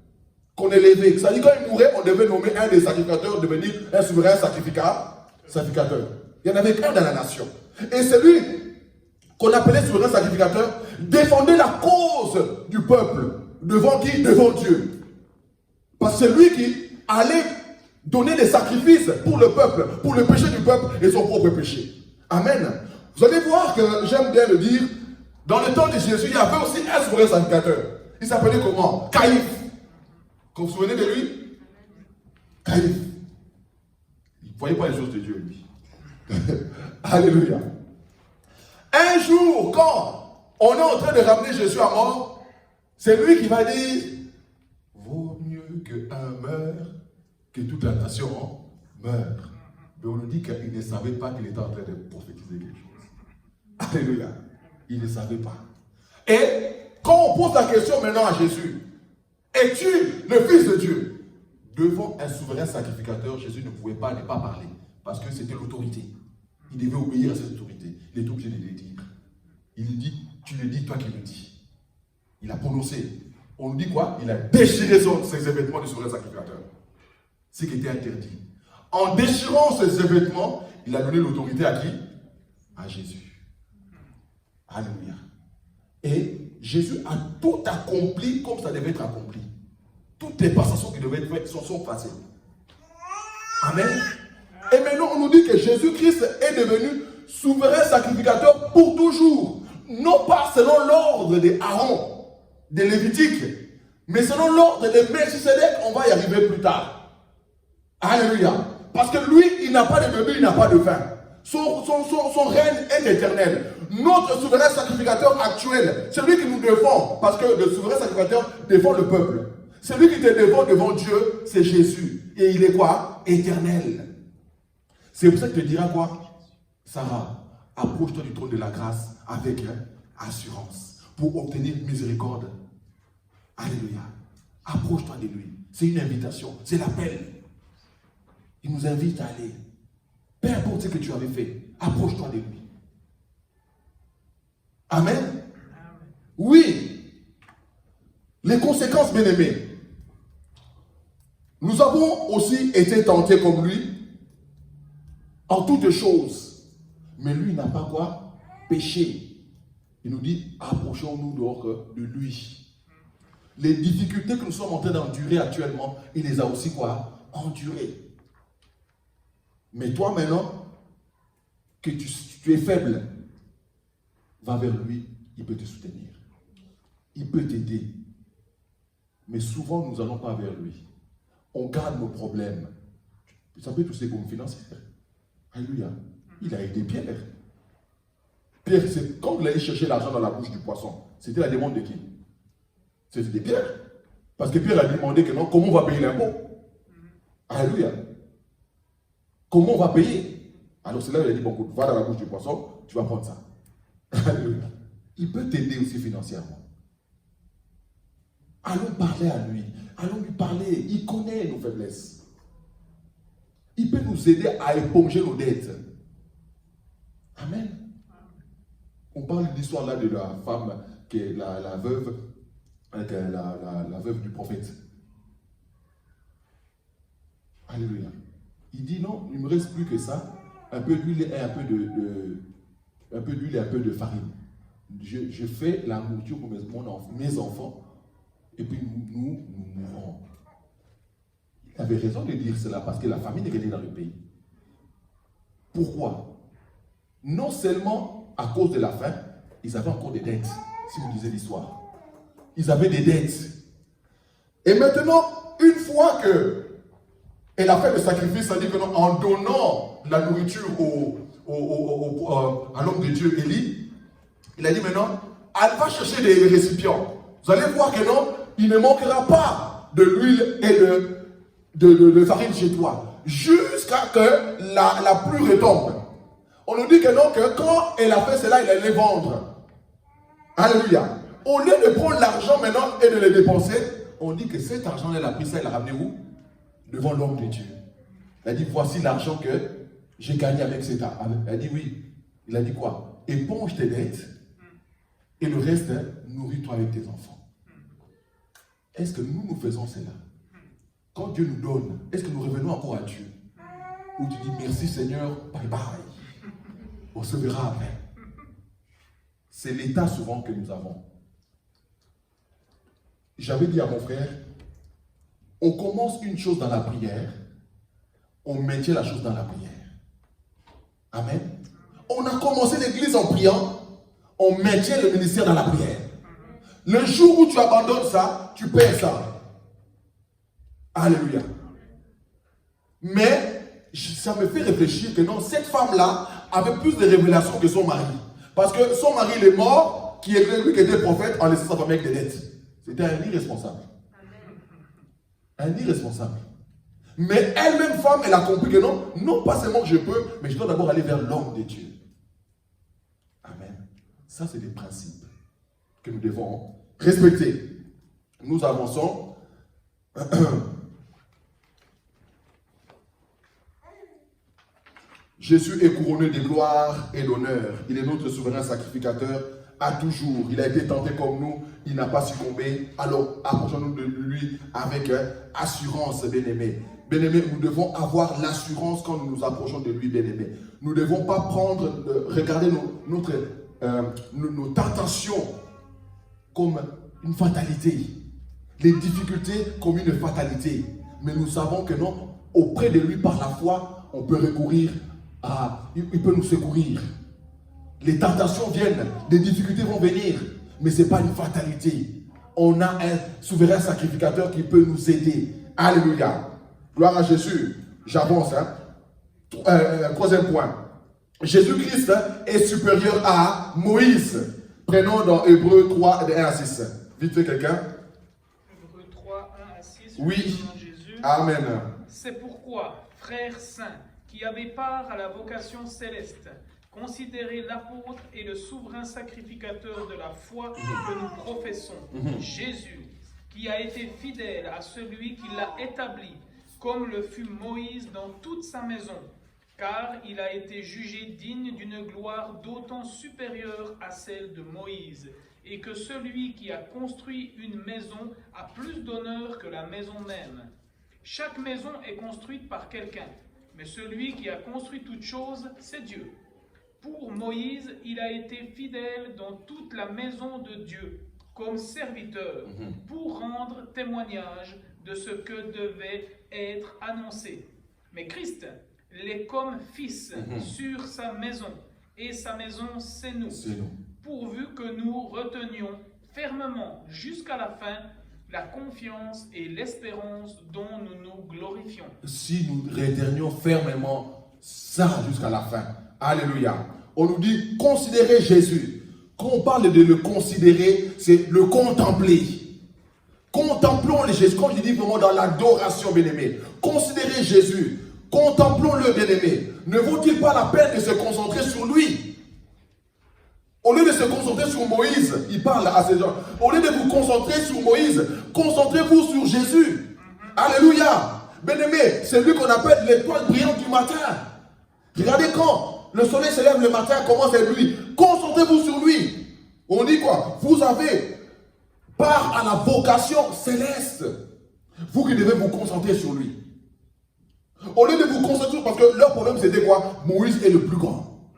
qu'on élevait. Ça dit quand il mourait, on devait nommer un des sacrificateurs, devenir un souverain sacrificateur. Il n'y en avait qu'un dans la nation. Et celui qu'on appelait souverain sacrificateur défendait la cause du peuple. Devant qui? Devant Dieu. Parce que c'est lui qui allait donner des sacrifices pour le peuple, pour le péché du peuple et son propre péché. Amen. Vous allez voir que j'aime bien le dire, dans le temps de Jésus, il y avait aussi un souverain sacrificateur. Il s'appelait comment? Caïphe. Vous vous souvenez de lui? Caïphe. Il ne voyait pas les choses de Dieu, lui. Alléluia. Un jour, quand on est en train de ramener Jésus à mort, c'est lui qui va dire, vaut mieux qu'un meure que toute la nation meure. Mais on nous dit qu'il ne savait pas qu'il était en train de prophétiser quelque chose. Alléluia. Il ne savait pas. Et quand on pose la question maintenant à Jésus, es-tu le Fils de Dieu? Devant un souverain sacrificateur, Jésus ne pouvait pas ne pas parler. Parce que c'était l'autorité. Il devait obéir à cette autorité. Il est obligé de le dire. Il dit, tu le dis, toi qui le dis. Il a prononcé. On nous dit quoi? Il a déchiré ses vêtements de souverain sacrificateur. Ce qui était interdit. En déchirant ses vêtements, il a donné l'autorité à qui? À Jésus. Alléluia. Et Jésus a tout accompli comme ça devait être accompli. Toutes les passations qui devaient être faites sont passées. Amen. Et maintenant, on nous dit que Jésus-Christ est devenu souverain sacrificateur pour toujours. Non pas selon l'ordre de Aaron, de Lévitique, mais selon l'ordre de Melchisedec. On va y arriver plus tard. Alléluia. Parce que lui, il n'a pas de début, il n'a pas de fin. Son règne est éternel. Notre souverain sacrificateur actuel, celui qui nous défend, parce que le souverain sacrificateur défend le peuple. Celui qui te défend devant Dieu, c'est Jésus. Et il est quoi? Éternel. C'est pour ça que tu te diras quoi? Sarah, approche-toi du trône de la grâce avec assurance pour obtenir miséricorde. Alléluia. Approche-toi de lui. C'est une invitation, c'est l'appel. Il nous invite à aller. Peu importe ce que tu avais fait, approche-toi de lui. Amen. Oui. Les conséquences, bien-aimés. Nous avons aussi été tentés comme lui en toutes choses. Mais lui n'a pas quoi? Péché. Il nous dit, approchons-nous donc de lui. Les difficultés que nous sommes en train d'endurer actuellement, il les a aussi quoi? Endurées. Mais toi maintenant, que tu es faible, va vers lui, il peut te soutenir. Il peut t'aider. Mais souvent, nous n'allons pas vers lui. On garde nos problèmes. Ça peut être aussi comme financier. Alléluia. Il a aidé Pierre. Pierre, c'est quand il allait chercher l'argent dans la bouche du poisson. C'était la demande de qui? C'était Pierre. Parce que Pierre a demandé que non, comment on va payer l'impôt? Alléluia. Comment on va payer? Alors c'est là où il a dit, bon, va dans la bouche du poisson, tu vas prendre ça. Alléluia. Il peut t'aider aussi financièrement. Allons parler à lui. Allons lui parler. Il connaît nos faiblesses. Il peut nous aider à éponger nos dettes. Amen. On parle de l'histoire là de la femme, qui est la veuve avec la veuve du prophète. Alléluia. Il dit non, il ne me reste plus que ça, un peu d'huile et un peu de farine. Je fais la nourriture pour mes enfants et puis nous mourrons. Il avait raison de dire cela parce que la famine régnait dans le pays. Pourquoi? Non seulement à cause de la faim, ils avaient encore des dettes, si vous lisez l'histoire. Ils avaient des dettes. Et maintenant, une fois qu'elle a fait le sacrifice, ça dit que non, en donnant la nourriture à l'homme de Dieu, Élie, il a dit maintenant, elle va chercher des récipients. Vous allez voir que non, il ne manquera pas de l'huile et de farine chez toi, jusqu'à que la pluie retombe. On nous dit que non, que quand elle a fait cela, il allait vendre. Alléluia. Au lieu de prendre l'argent maintenant et de le dépenser, on dit que cet argent, elle a pris ça, elle l'a ramené où? Devant l'homme de Dieu. Elle a dit, voici l'argent que j'ai gagné avec cet argent. Elle a dit, oui. Il a dit quoi? Éponge tes dettes et le reste, nourris-toi avec tes enfants. Est-ce que nous faisons cela? Quand Dieu nous donne, est-ce que nous revenons encore à Dieu? Ou tu dis, merci Seigneur, bye bye. On se verra après. C'est l'état souvent que nous avons. J'avais dit à mon frère, on commence une chose dans la prière, on maintient la chose dans la prière. Amen. On a commencé l'église en priant, on maintient le ministère dans la prière. Le jour où tu abandonnes ça, tu perds ça. Alléluia. Mais ça me fait réfléchir que non, cette femme-là avait plus de révélations que son mari. Parce que son mari, il est mort, lui qui était prophète, en laissant sa famille avec des dettes. C'était un irresponsable. Un irresponsable. Mais elle-même femme, elle a compris que non, non pas seulement que je peux, mais je dois d'abord aller vers l'homme de Dieu. Amen. Ça, c'est des principes que nous devons respecter. Nous avançons. Jésus est couronné de gloire et d'honneur. Il est notre souverain sacrificateur à toujours. Il a été tenté comme nous, il n'a pas succombé. Alors approchons-nous de lui avec assurance, bien-aimés. Bien-aimés, nous devons avoir l'assurance quand nous nous approchons de lui, bien-aimés. Nous ne devons pas regarder nos tentations comme une fatalité. Les difficultés comme une fatalité. Mais nous savons que non, auprès de lui par la foi, on peut recourir il peut nous secourir. Les tentations viennent, les difficultés vont venir, mais ce n'est pas une fatalité. On a un souverain sacrificateur qui peut nous aider. Alléluia. Gloire à Jésus. J'avance. Troisième point. Jésus-Christ est supérieur à Moïse. Prenons dans Hébreux 3, de 1 à 6. Vite fait quelqu'un. Hébreux 3, 1 à 6. Oui. Jésus. Amen. C'est pourquoi, frères saints, qui avez part à la vocation céleste, considérez l'apôtre et le souverain sacrificateur de la foi que nous professons, Jésus, qui a été fidèle à celui qui l'a établi, comme le fut Moïse dans toute sa maison, car il a été jugé digne d'une gloire d'autant supérieure à celle de Moïse, et que celui qui a construit une maison a plus d'honneur que la maison même. Chaque maison est construite par quelqu'un, mais celui qui a construit toute chose, c'est Dieu. Pour Moïse, il a été fidèle dans toute la maison de Dieu, comme serviteur, pour rendre témoignage de ce que devait être annoncé. Mais Christ l'est comme fils sur sa maison, et sa maison, c'est nous. Pourvu que nous retenions fermement jusqu'à la fin la confiance et l'espérance dont nous nous glorifions. Si nous reternions fermement ça jusqu'à la fin. Alléluia. On nous dit considérer Jésus. Quand on parle de le considérer, c'est le contempler. Contemplons le Jésus. Quand je dis vraiment dans l'adoration, bien-aimé. Considérer Jésus. Contemplons-le, bien-aimé. Ne vaut-il pas la peine de se concentrer sur lui? Au lieu de se concentrer sur Moïse, il parle à ces gens. Au lieu de vous concentrer sur Moïse, concentrez-vous sur Jésus. Alléluia. Bien-aimé, c'est lui qu'on appelle l'étoile brillante du matin. Regardez quand le soleil se lève le matin, comment c'est lui. Concentrez-vous sur lui. On dit quoi? Vous avez part à la vocation céleste. Vous qui devez vous concentrer sur lui. Au lieu de vous concentrer, parce que leur problème c'était quoi? Moïse est le plus grand.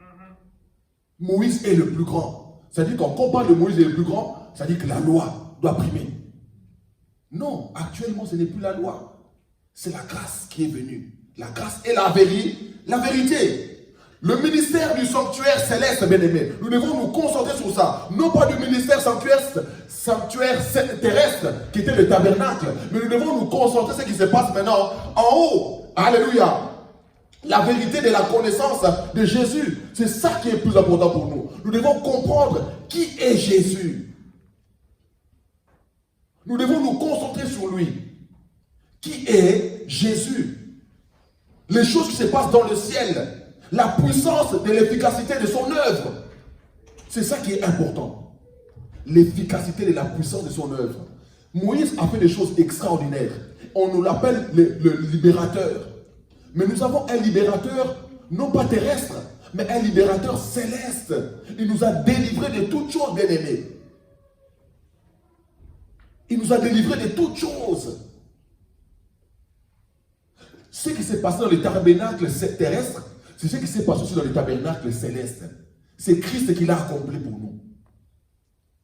Moïse est le plus grand. C'est-à-dire quand on parle de Moïse est le plus grand, ça dit que la loi doit primer. Non, actuellement ce n'est plus la loi. C'est la grâce qui est venue. La grâce et la vérité. Le ministère du sanctuaire céleste, bien-aimé, nous devons nous concentrer sur ça. Non pas du ministère sanctuaire terrestre, qui était le tabernacle, mais nous devons nous concentrer sur ce qui se passe maintenant en haut. Alléluia. La vérité de la connaissance de Jésus, c'est ça qui est plus important pour nous. Nous devons comprendre qui est Jésus. Nous devons nous concentrer sur lui. Qui est Jésus? Les choses qui se passent dans le ciel. La puissance de l'efficacité de son œuvre. C'est ça qui est important. L'efficacité de la puissance de son œuvre. Moïse a fait des choses extraordinaires. On nous l'appelle le libérateur. Mais nous avons un libérateur, non pas terrestre, mais un libérateur céleste. Il nous a délivrés de toutes choses, bien-aimés. Il nous a délivrés de toutes choses. Ce qui s'est passé dans les tabernacles terrestres, c'est ce qui s'est passé aussi dans les tabernacles célestes. C'est Christ qui l'a accompli pour nous.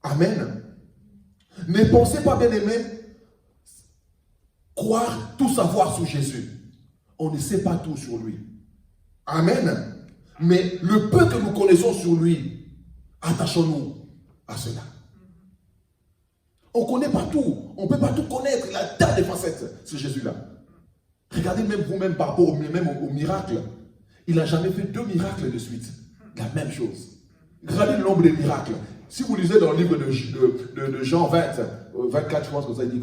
Amen. Ne pensez pas, bien-aimés, croire tout savoir sur Jésus. On ne sait pas tout sur lui. Amen. Mais le peu que nous connaissons sur lui, attachons-nous à cela. On ne connaît pas tout. On ne peut pas tout connaître. Il a tas de facettes, ce Jésus-là. Regardez même vous-même par rapport au miracle. Il n'a jamais fait 2 miracles de suite. La même chose. Regardez le nombre de miracles. Si vous lisez dans le livre de Jean 20, 24, je pense que ça dit,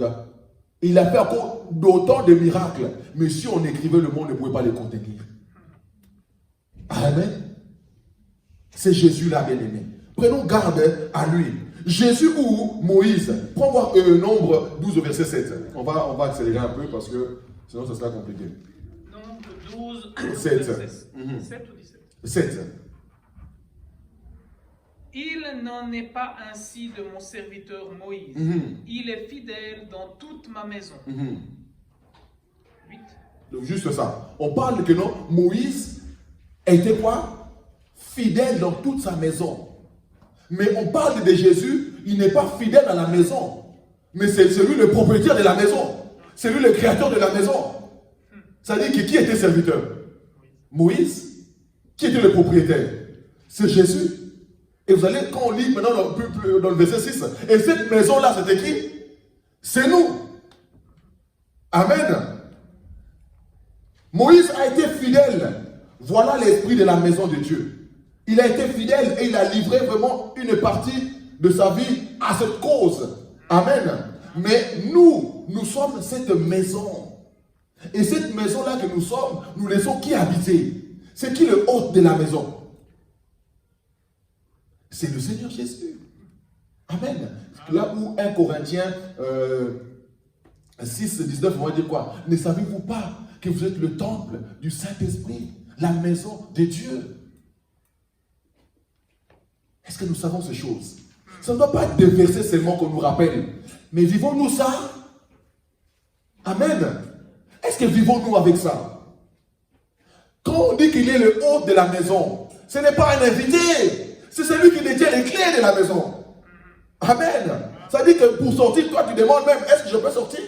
il a fait encore d'autant de miracles. Mais si on écrivait, le monde ne pouvait pas les contenir. Amen. C'est Jésus-là, bien-aimé. Prenons garde à lui. Jésus ou Moïse? Prends voir Nombre 12 au verset 7. On va accélérer un peu parce que sinon ça sera compliqué. Nombre 12, 7. verset 7 ou 17. 7. Il n'en est pas ainsi de mon serviteur Moïse. Il est fidèle dans toute ma maison. 8. Donc juste ça. On parle que non, Moïse était quoi? Fidèle dans toute sa maison. Mais on parle de Jésus, il n'est pas fidèle à la maison. Mais c'est lui le propriétaire de la maison. C'est lui le créateur de la maison. Ça dit que qui était serviteur? Moïse. Qui était le propriétaire? C'est Jésus. Et vous allez, quand on lit maintenant dans le verset 6, et cette maison-là, c'était qui? C'est nous. Amen. Moïse a été fidèle. Voilà l'esprit de la maison de Dieu. Il a été fidèle et il a livré vraiment une partie de sa vie à cette cause. Amen. Mais nous sommes cette maison. Et cette maison-là que nous sommes, nous laissons qui habiter? C'est qui le hôte de la maison? C'est le Seigneur Jésus. Amen. Là où 1 Corinthiens 6, 19, on va dire quoi? Ne savez-vous pas que vous êtes le temple du Saint-Esprit, la maison de Dieu? Est-ce que nous savons ces choses? Ça ne doit pas être des versets seulement qu'on nous rappelle. Mais vivons-nous ça? Amen. Est-ce que vivons-nous avec ça? Quand on dit qu'il est le hôte de la maison, ce n'est pas un invité. C'est celui qui détient les clés de la maison. Amen. Ça dit que pour sortir, toi tu demandes même, est-ce que je peux sortir?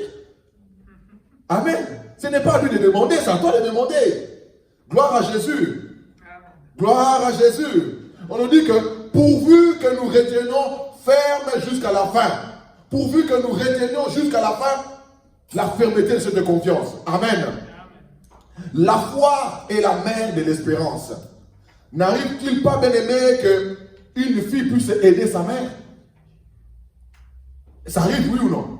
Amen. Ce n'est pas à lui de demander, c'est à toi de demander. Gloire à Jésus. Gloire à Jésus. On nous dit que pourvu que nous retenions ferme jusqu'à la fin. Pourvu que nous retenions jusqu'à la fin la fermeté de cette confiance. Amen. La foi est la mère de l'espérance. N'arrive-t-il pas, bien-aimé, qu'une fille puisse aider sa mère? Ça arrive, oui ou non?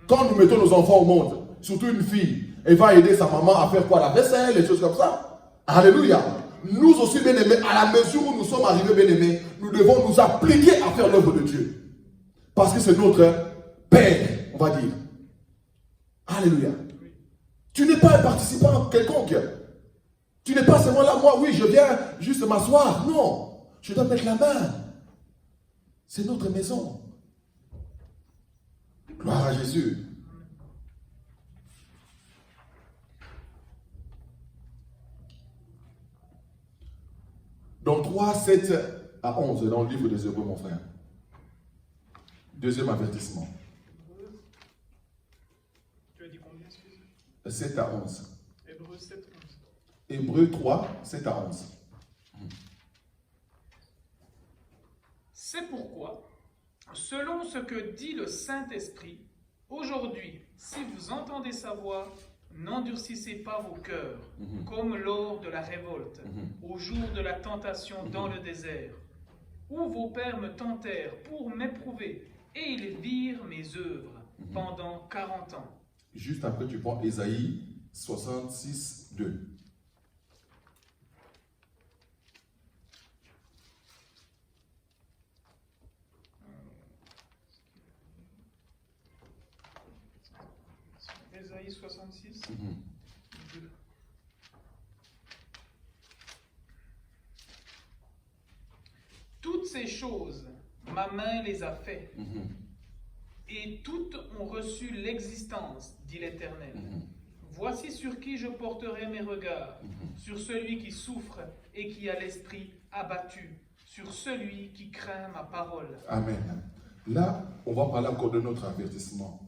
Quand nous mettons nos enfants au monde, surtout une fille, elle va aider sa maman à faire quoi? La vaisselle, les choses comme ça. Alléluia. Nous aussi, bien-aimés, à la mesure où nous sommes arrivés, bien-aimés, nous devons nous appliquer à faire l'œuvre de Dieu. Parce que c'est notre Père, on va dire. Alléluia. Tu n'es pas un participant quelconque. Tu n'es pas seulement là, moi, oui, je viens juste m'asseoir. Non, je dois mettre la main. C'est notre maison. Gloire à Jésus. Donc 3, 7 à 11 dans le livre des Hébreux, mon frère. Deuxième avertissement. Tu as dit combien, excuse-moi? 7 à 11. Hébreux 7, 11. Hébreux 3, 7 à 11. C'est pourquoi, selon ce que dit le Saint-Esprit, aujourd'hui, si vous entendez sa voix, n'endurcissez pas vos cœurs, comme lors de la révolte, au jour de la tentation dans le désert, où vos pères me tentèrent pour m'éprouver, et ils virent mes œuvres pendant 40 ans. Juste après, tu prends Ésaïe 66, 2. Ésaïe 66, 2. Toutes ces choses, ma main les a faites, et toutes ont reçu l'existence, dit l'Éternel. Voici sur qui je porterai mes regards, sur celui qui souffre et qui a l'esprit abattu, sur celui qui craint ma parole. Amen. Là, on va parler encore de notre avertissement.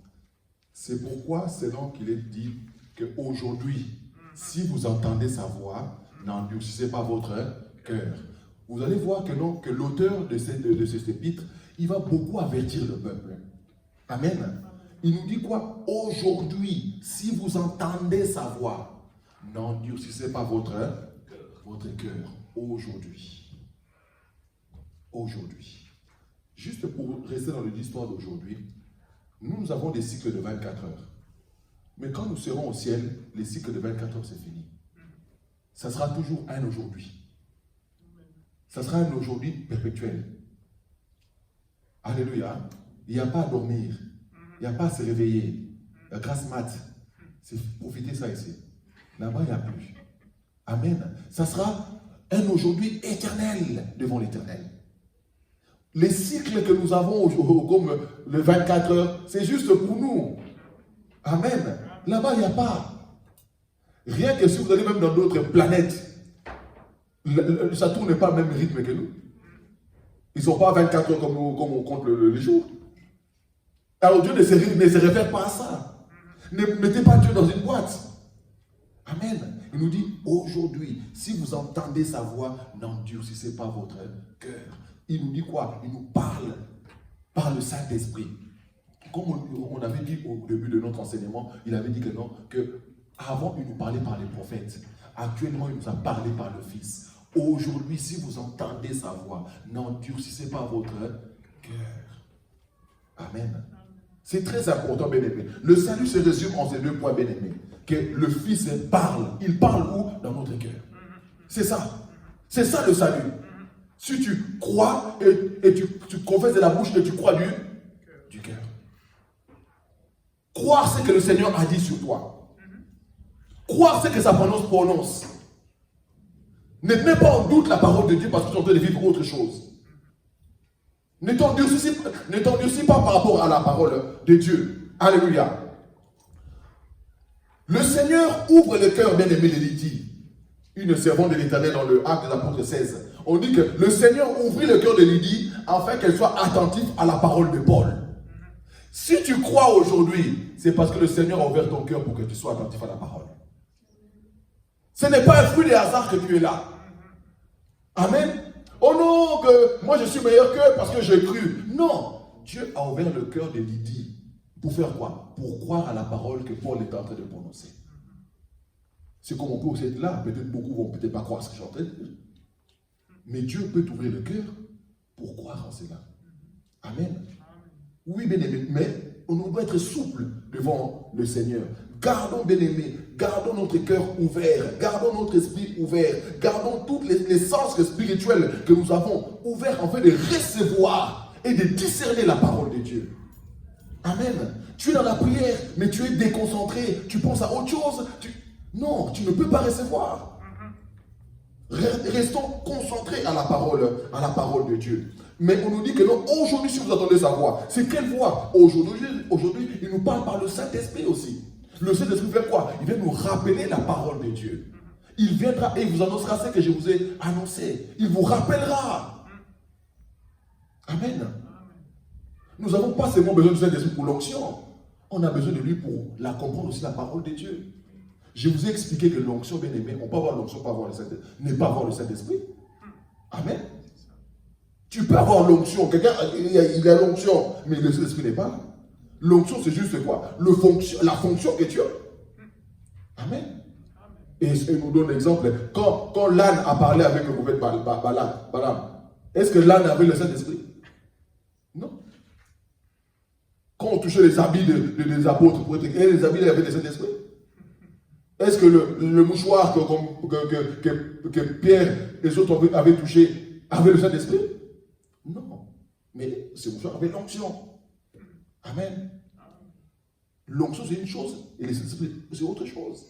C'est pourquoi c'est donc qu'il est dit qu'aujourd'hui, si vous entendez sa voix, n'endurcissez pas votre cœur. Vous allez voir que non, que l'auteur de cet épître, il va beaucoup avertir le peuple. Amen. Il nous dit quoi? Aujourd'hui, si vous entendez sa voix, n'endurcissez pas votre cœur. Aujourd'hui. Aujourd'hui. Juste pour rester dans l'histoire d'aujourd'hui, nous avons des cycles de 24 heures. Mais quand nous serons au ciel, les cycles de 24 heures, c'est fini. Ça sera toujours un aujourd'hui. Ça sera un aujourd'hui perpétuel. Alléluia. Il n'y a pas à dormir. Il n'y a pas à se réveiller. La grâce mat. C'est profiter ça ici. Là-bas, il n'y a plus. Amen. Ça sera un aujourd'hui éternel devant l'éternel. Les cycles que nous avons comme le 24 heures, c'est juste pour nous. Amen. Là-bas, il n'y a pas. Rien que si vous allez même dans d'autres planètes, ça ne tourne pas le même rythme que nous. Ils ne sont pas 24 heures comme on compte les jours. Alors Dieu ne se réfère pas à ça. Ne mettez pas Dieu dans une boîte. Amen. Il nous dit, aujourd'hui, si vous entendez sa voix, n'endurcissez pas votre cœur. Il nous dit quoi? Il nous parle par le Saint-Esprit. Comme on avait dit au début de notre enseignement, il avait dit que non, que avant il nous parlait par les prophètes. Actuellement, il nous a parlé par le Fils. Aujourd'hui, si vous entendez sa voix, n'endurcissez pas votre cœur. Amen. C'est très important, bien-aimé. Le salut se résume en ces 2 points, bien-aimé. Que le Fils parle. Il parle où? Dans notre cœur. C'est ça. C'est ça le salut. Si tu crois et tu confesses de la bouche et tu crois du cœur. Croire ce que le Seigneur a dit sur toi. Croire ce que sa prononce. Ne mets pas en doute la parole de Dieu parce que tu es en train de vivre autre chose. Ne t'endurcis pas par rapport à la parole de Dieu. Alléluia. Le Seigneur ouvre le cœur bien-aimé de Lydie, une servante de l'Éternel dans le Acte des Apôtres 16. On dit que le Seigneur ouvrit le cœur de Lydie afin qu'elle soit attentive à la parole de Paul. Si tu crois aujourd'hui, c'est parce que le Seigneur a ouvert ton cœur pour que tu sois attentif à la parole. Ce n'est pas un fruit des hasards que tu es là. Amen. Oh non, que moi je suis meilleur qu'eux parce que j'ai cru. Non, Dieu a ouvert le cœur de Lydie. Pour faire quoi? Pour croire à la parole que Paul est en train de prononcer. C'est comme on peut aussi être là. Peut-être beaucoup vont peut-être pas croire ce que je suis en train de dire. Mais Dieu peut t'ouvrir le cœur pour croire en cela. Amen. Oui, bien-aimé, mais on doit être souple devant le Seigneur. Gardons, bien-aimés, gardons notre cœur ouvert, gardons notre esprit ouvert, gardons tous les sens spirituels que nous avons ouverts afin de recevoir et de discerner la parole de Dieu. Amen. Tu es dans la prière, mais tu es déconcentré, tu penses à autre chose. Non, tu ne peux pas recevoir. Restons concentrés à la parole de Dieu. Mais on nous dit que non, aujourd'hui, si vous entendez sa voix, c'est quelle voix? Aujourd'hui, il nous parle par le Saint-Esprit aussi. Le Saint-Esprit fait quoi? Il vient nous rappeler la parole de Dieu. Il viendra et il vous annoncera ce que je vous ai annoncé. Il vous rappellera. Amen. Nous n'avons pas seulement besoin du Saint-Esprit pour l'onction. On a besoin de lui pour la comprendre aussi, la parole de Dieu. Je vous ai expliqué que l'onction, bien aimé, on peut avoir l'onction, pas avoir le Saint-Esprit, ne pas avoir le Saint-Esprit. Amen. Tu peux avoir l'onction, quelqu'un il a l'onction, mais le Saint-Esprit n'est pas là. L'onction, c'est juste quoi? La fonction que tu as. Amen. Et il nous donne l'exemple. Quand l'âne a parlé avec le prophète Balaam, est-ce que l'âne avait le Saint-Esprit? Non. Quand on touchait les habits des apôtres, les habits avaient le Saint-Esprit? Est-ce que le mouchoir que Pierre et les autres avaient touché avait le Saint-Esprit? Non. Mais ce mouchoir avait l'onction. Amen. L'onction, c'est une chose, et le Saint-Esprit, c'est autre chose.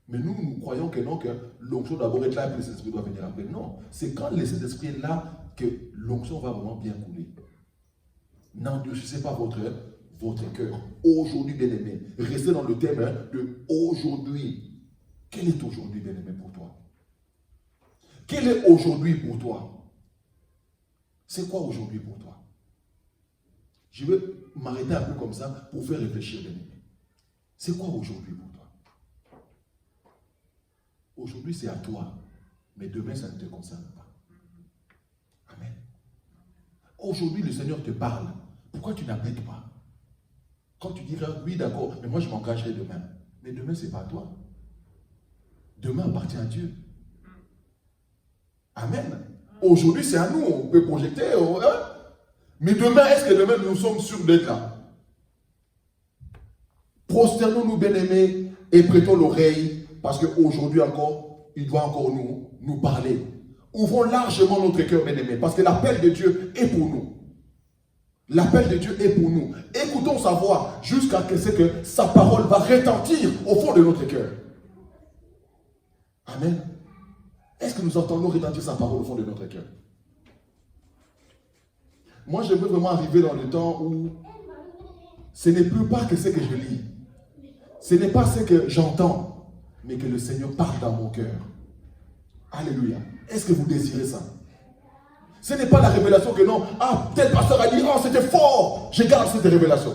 Mais nous croyons que non, que l'onction d'abord est là et que le Saint-Esprit doit venir après. Non, c'est quand le Saint-Esprit est là que l'onction va vraiment bien couler. N'endurcissez pas votre cœur. Aujourd'hui, bien-aimé, restez dans le thème de aujourd'hui. Quel est aujourd'hui, bien-aimé, pour toi? Quel est aujourd'hui pour toi? C'est quoi aujourd'hui pour toi? Je vais m'arrêter un peu comme ça pour faire réfléchir, bien-aimé. C'est quoi aujourd'hui pour toi? Aujourd'hui, c'est à toi, mais demain, ça ne te concerne pas. Amen. Aujourd'hui, le Seigneur te parle. Pourquoi tu n'appliques pas? Quand tu diras, oui, d'accord, mais moi, je m'engagerai demain. Mais demain, ce n'est pas à toi. Demain appartient à Dieu. Amen. Aujourd'hui, c'est à nous, on peut projeter. Mais demain, est-ce que demain, nous sommes sûrs d'être là? Prosternons-nous, bien-aimés, et prêtons l'oreille, parce qu'aujourd'hui encore, il doit encore nous parler. Ouvrons largement notre cœur, bien-aimés, parce que l'appel de Dieu est pour nous. L'appel de Dieu est pour nous. Écoutons sa voix jusqu'à ce que sa parole va retentir au fond de notre cœur. Amen. Est-ce que nous entendons retentir sa parole au fond de notre cœur? Moi, je veux vraiment arriver dans le temps où ce n'est plus pas que ce que je lis. Ce n'est pas ce que j'entends, mais que le Seigneur parle dans mon cœur. Alléluia. Est-ce que vous désirez ça? Ce n'est pas la révélation que non, ah, tel pasteur a dit, oh, c'était fort, je garde cette révélation.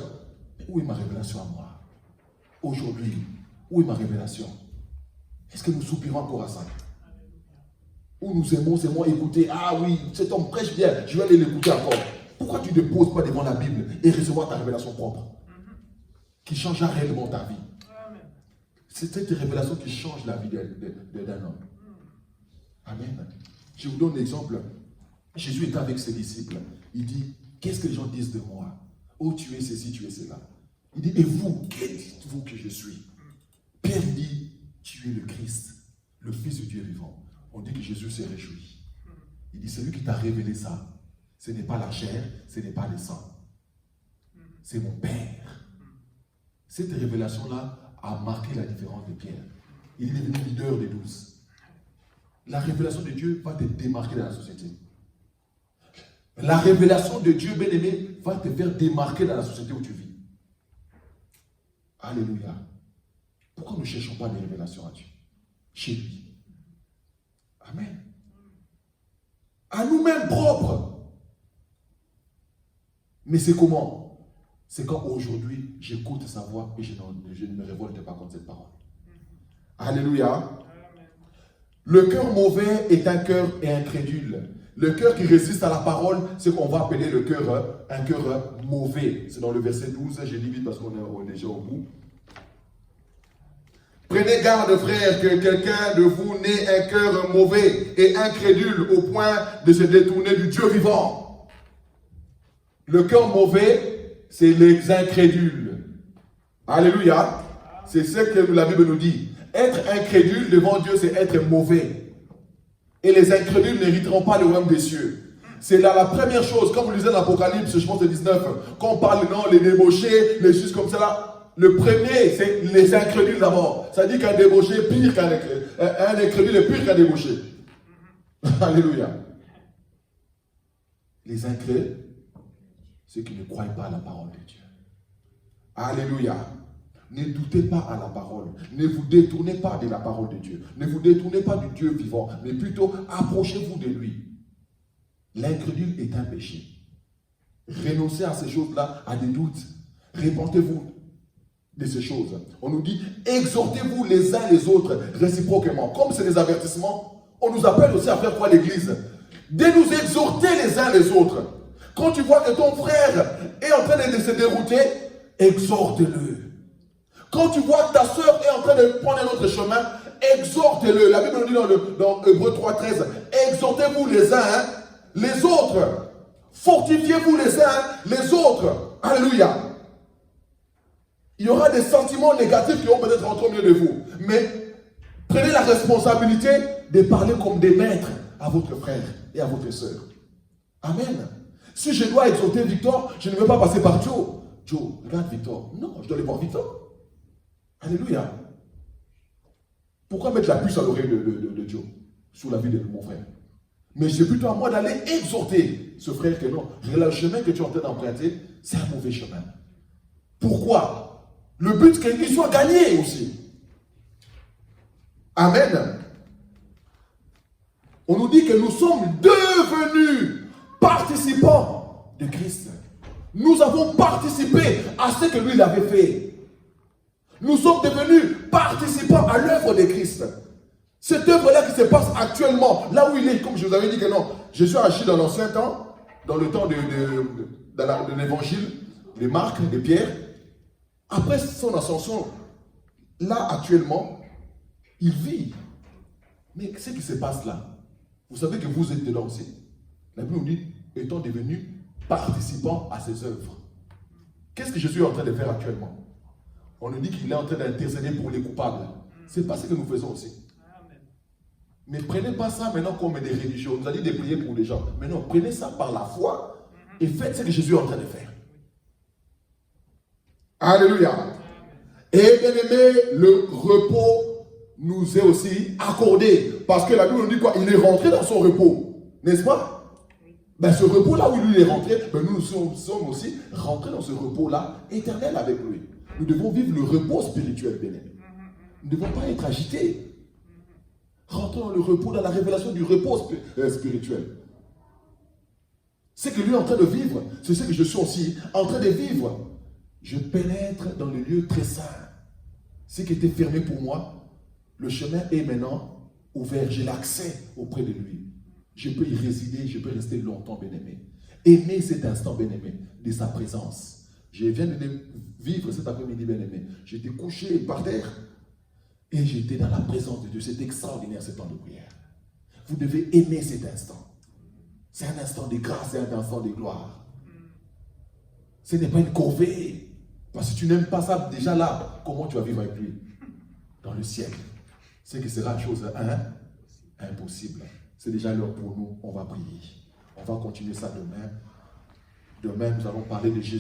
Mais où est ma révélation à moi? Aujourd'hui, où est ma révélation? Est-ce que nous soupirons encore à ça? Où nous aimons écouter, ah oui, cet homme prêche bien, je vais aller l'écouter encore. Pourquoi tu ne te poses pas devant la Bible et recevoir ta révélation propre? Qui changera réellement ta vie. C'est cette révélation qui change la vie d'un homme. Amen. Je vous donne un exemple. Jésus était avec ses disciples. Il dit, qu'est-ce que les gens disent de moi? Oh, tu es ceci, tu es cela. Il dit, et vous, qui dites-vous que je suis? Pierre dit, tu es le Christ, le Fils de Dieu vivant. On dit que Jésus s'est réjoui. Il dit, c'est lui qui t'a révélé ça. Ce n'est pas la chair, ce n'est pas le sang. C'est mon Père. Cette révélation-là a marqué la différence de Pierre. Il est devenu leader des 12. La révélation de Dieu va te démarquer dans la société. La révélation de Dieu, bien-aimé, va te faire démarquer dans la société où tu vis. Alléluia. Pourquoi nous ne cherchons pas des révélations à Dieu? Chez lui. Amen. À nous-mêmes propres. Mais c'est comment? C'est quand aujourd'hui, j'écoute sa voix et je ne me révolte pas contre cette parole. Alléluia. Le cœur mauvais est un cœur incrédule. Le cœur qui résiste à la parole, c'est qu'on va appeler le cœur un cœur mauvais. C'est dans le verset 12, je lis vite parce qu'on est déjà au bout. Prenez garde, frères, que quelqu'un de vous n'ait un cœur mauvais et incrédule au point de se détourner du Dieu vivant. Le cœur mauvais, c'est les incrédules. Alléluia. C'est ce que la Bible nous dit. Être incrédule devant Dieu, c'est être mauvais. Et les incrédules n'hériteront pas le royaume des cieux. C'est là la première chose. Quand vous lisez l'Apocalypse, je pense que 19, quand on parle, non, les débauchés, les choses comme ça, le premier, c'est les incrédules d'abord. Ça dit qu'un débauché est pire qu'un incrédule. Un incrédule est pire qu'un débauché. Alléluia. Les incrédules, ceux qui ne croient pas à la parole de Dieu. Alléluia. Ne doutez pas à la parole. Ne vous détournez pas de la parole de Dieu. Ne vous détournez pas du Dieu vivant, mais plutôt approchez-vous de lui. L'incrédule est un péché. Renoncez à ces choses-là, à des doutes. Repentez-vous de ces choses. On nous dit, exhortez-vous les uns les autres réciproquement. Comme c'est des avertissements, on nous appelle aussi à faire quoi l'église? De nous exhorter les uns les autres. Quand tu vois que ton frère est en train de se dérouter, exhorte-le. Quand tu vois que ta soeur est en train de prendre un autre chemin, exhorte-le. La Bible nous dit dans Hébreux 3,13, exhortez-vous les uns les autres. Fortifiez-vous les uns les autres. Alléluia. Il y aura des sentiments négatifs qui vont peut-être rentrer au milieu de vous. Mais prenez la responsabilité de parler comme des maîtres à votre frère et à votre soeur. Amen. Si je dois exhorter Victor, je ne veux pas passer par Joe. Joe, regarde Victor. Non, je dois aller voir Victor. Alléluia. Pourquoi mettre la puce à l'oreille de Joe sur la vie de mon frère? Mais c'est plutôt à moi d'aller exhorter ce frère que non. Le chemin que tu es en train d'emprunter, c'est un mauvais chemin. Pourquoi? Le but c'est qu'il soit gagné aussi. Amen. On nous dit que nous sommes devenus participants de Christ. Nous avons participé à ce que lui il avait fait. Nous sommes devenus participants à l'œuvre de Christ. Cette œuvre-là qui se passe actuellement, là où il est, comme je vous avais dit que non, je suis agi dans l'ancien temps, dans le temps de l'évangile, de Marc, de Pierre. Après son ascension, là actuellement, il vit. Mais ce qui se passe là, vous savez que vous êtes dedans aussi. La Bible nous dit, étant devenus participants à ses œuvres. Qu'est-ce que Jésus est en train de faire actuellement? On nous dit qu'il est en train d'intercéder pour les coupables. C'est pas ce que nous faisons aussi. Mais prenez pas ça maintenant comme des religions. On nous a dit de prier pour les gens. Mais non, prenez ça par la foi et faites ce que Jésus est en train de faire. Alléluia. Et bien aimé, le repos nous est aussi accordé. Parce que la Bible nous dit quoi? Il est rentré dans son repos. N'est-ce pas? Ben, ce repos-là où lui est rentré, ben, nous sommes aussi rentrés dans ce repos-là éternel avec lui. Nous devons vivre le repos spirituel, bien aimé. Nous ne devons pas être agités. Rentrons dans le repos, dans la révélation du repos spirituel. Ce que lui est en train de vivre, c'est ce que je suis aussi en train de vivre. Je pénètre dans le lieu très saint. Ce qui était fermé pour moi, le chemin est maintenant ouvert. J'ai l'accès auprès de lui. Je peux y résider, je peux rester longtemps, bien-aimé. Aimer cet instant, bien-aimé, de sa présence. Je viens de vivre cet après-midi, bien-aimé. J'étais couché par terre. Et j'étais dans la présence de Dieu. C'est extraordinaire ce temps de prière. Vous devez aimer cet instant. C'est un instant de grâce, c'est un instant de gloire. Ce n'est pas une corvée. Parce que tu n'aimes pas ça déjà là. Comment tu vas vivre avec lui? Dans le ciel. C'est que sera une chose impossible. C'est déjà l'heure pour nous. On va prier. On va continuer ça demain. Demain, nous allons parler de Jésus.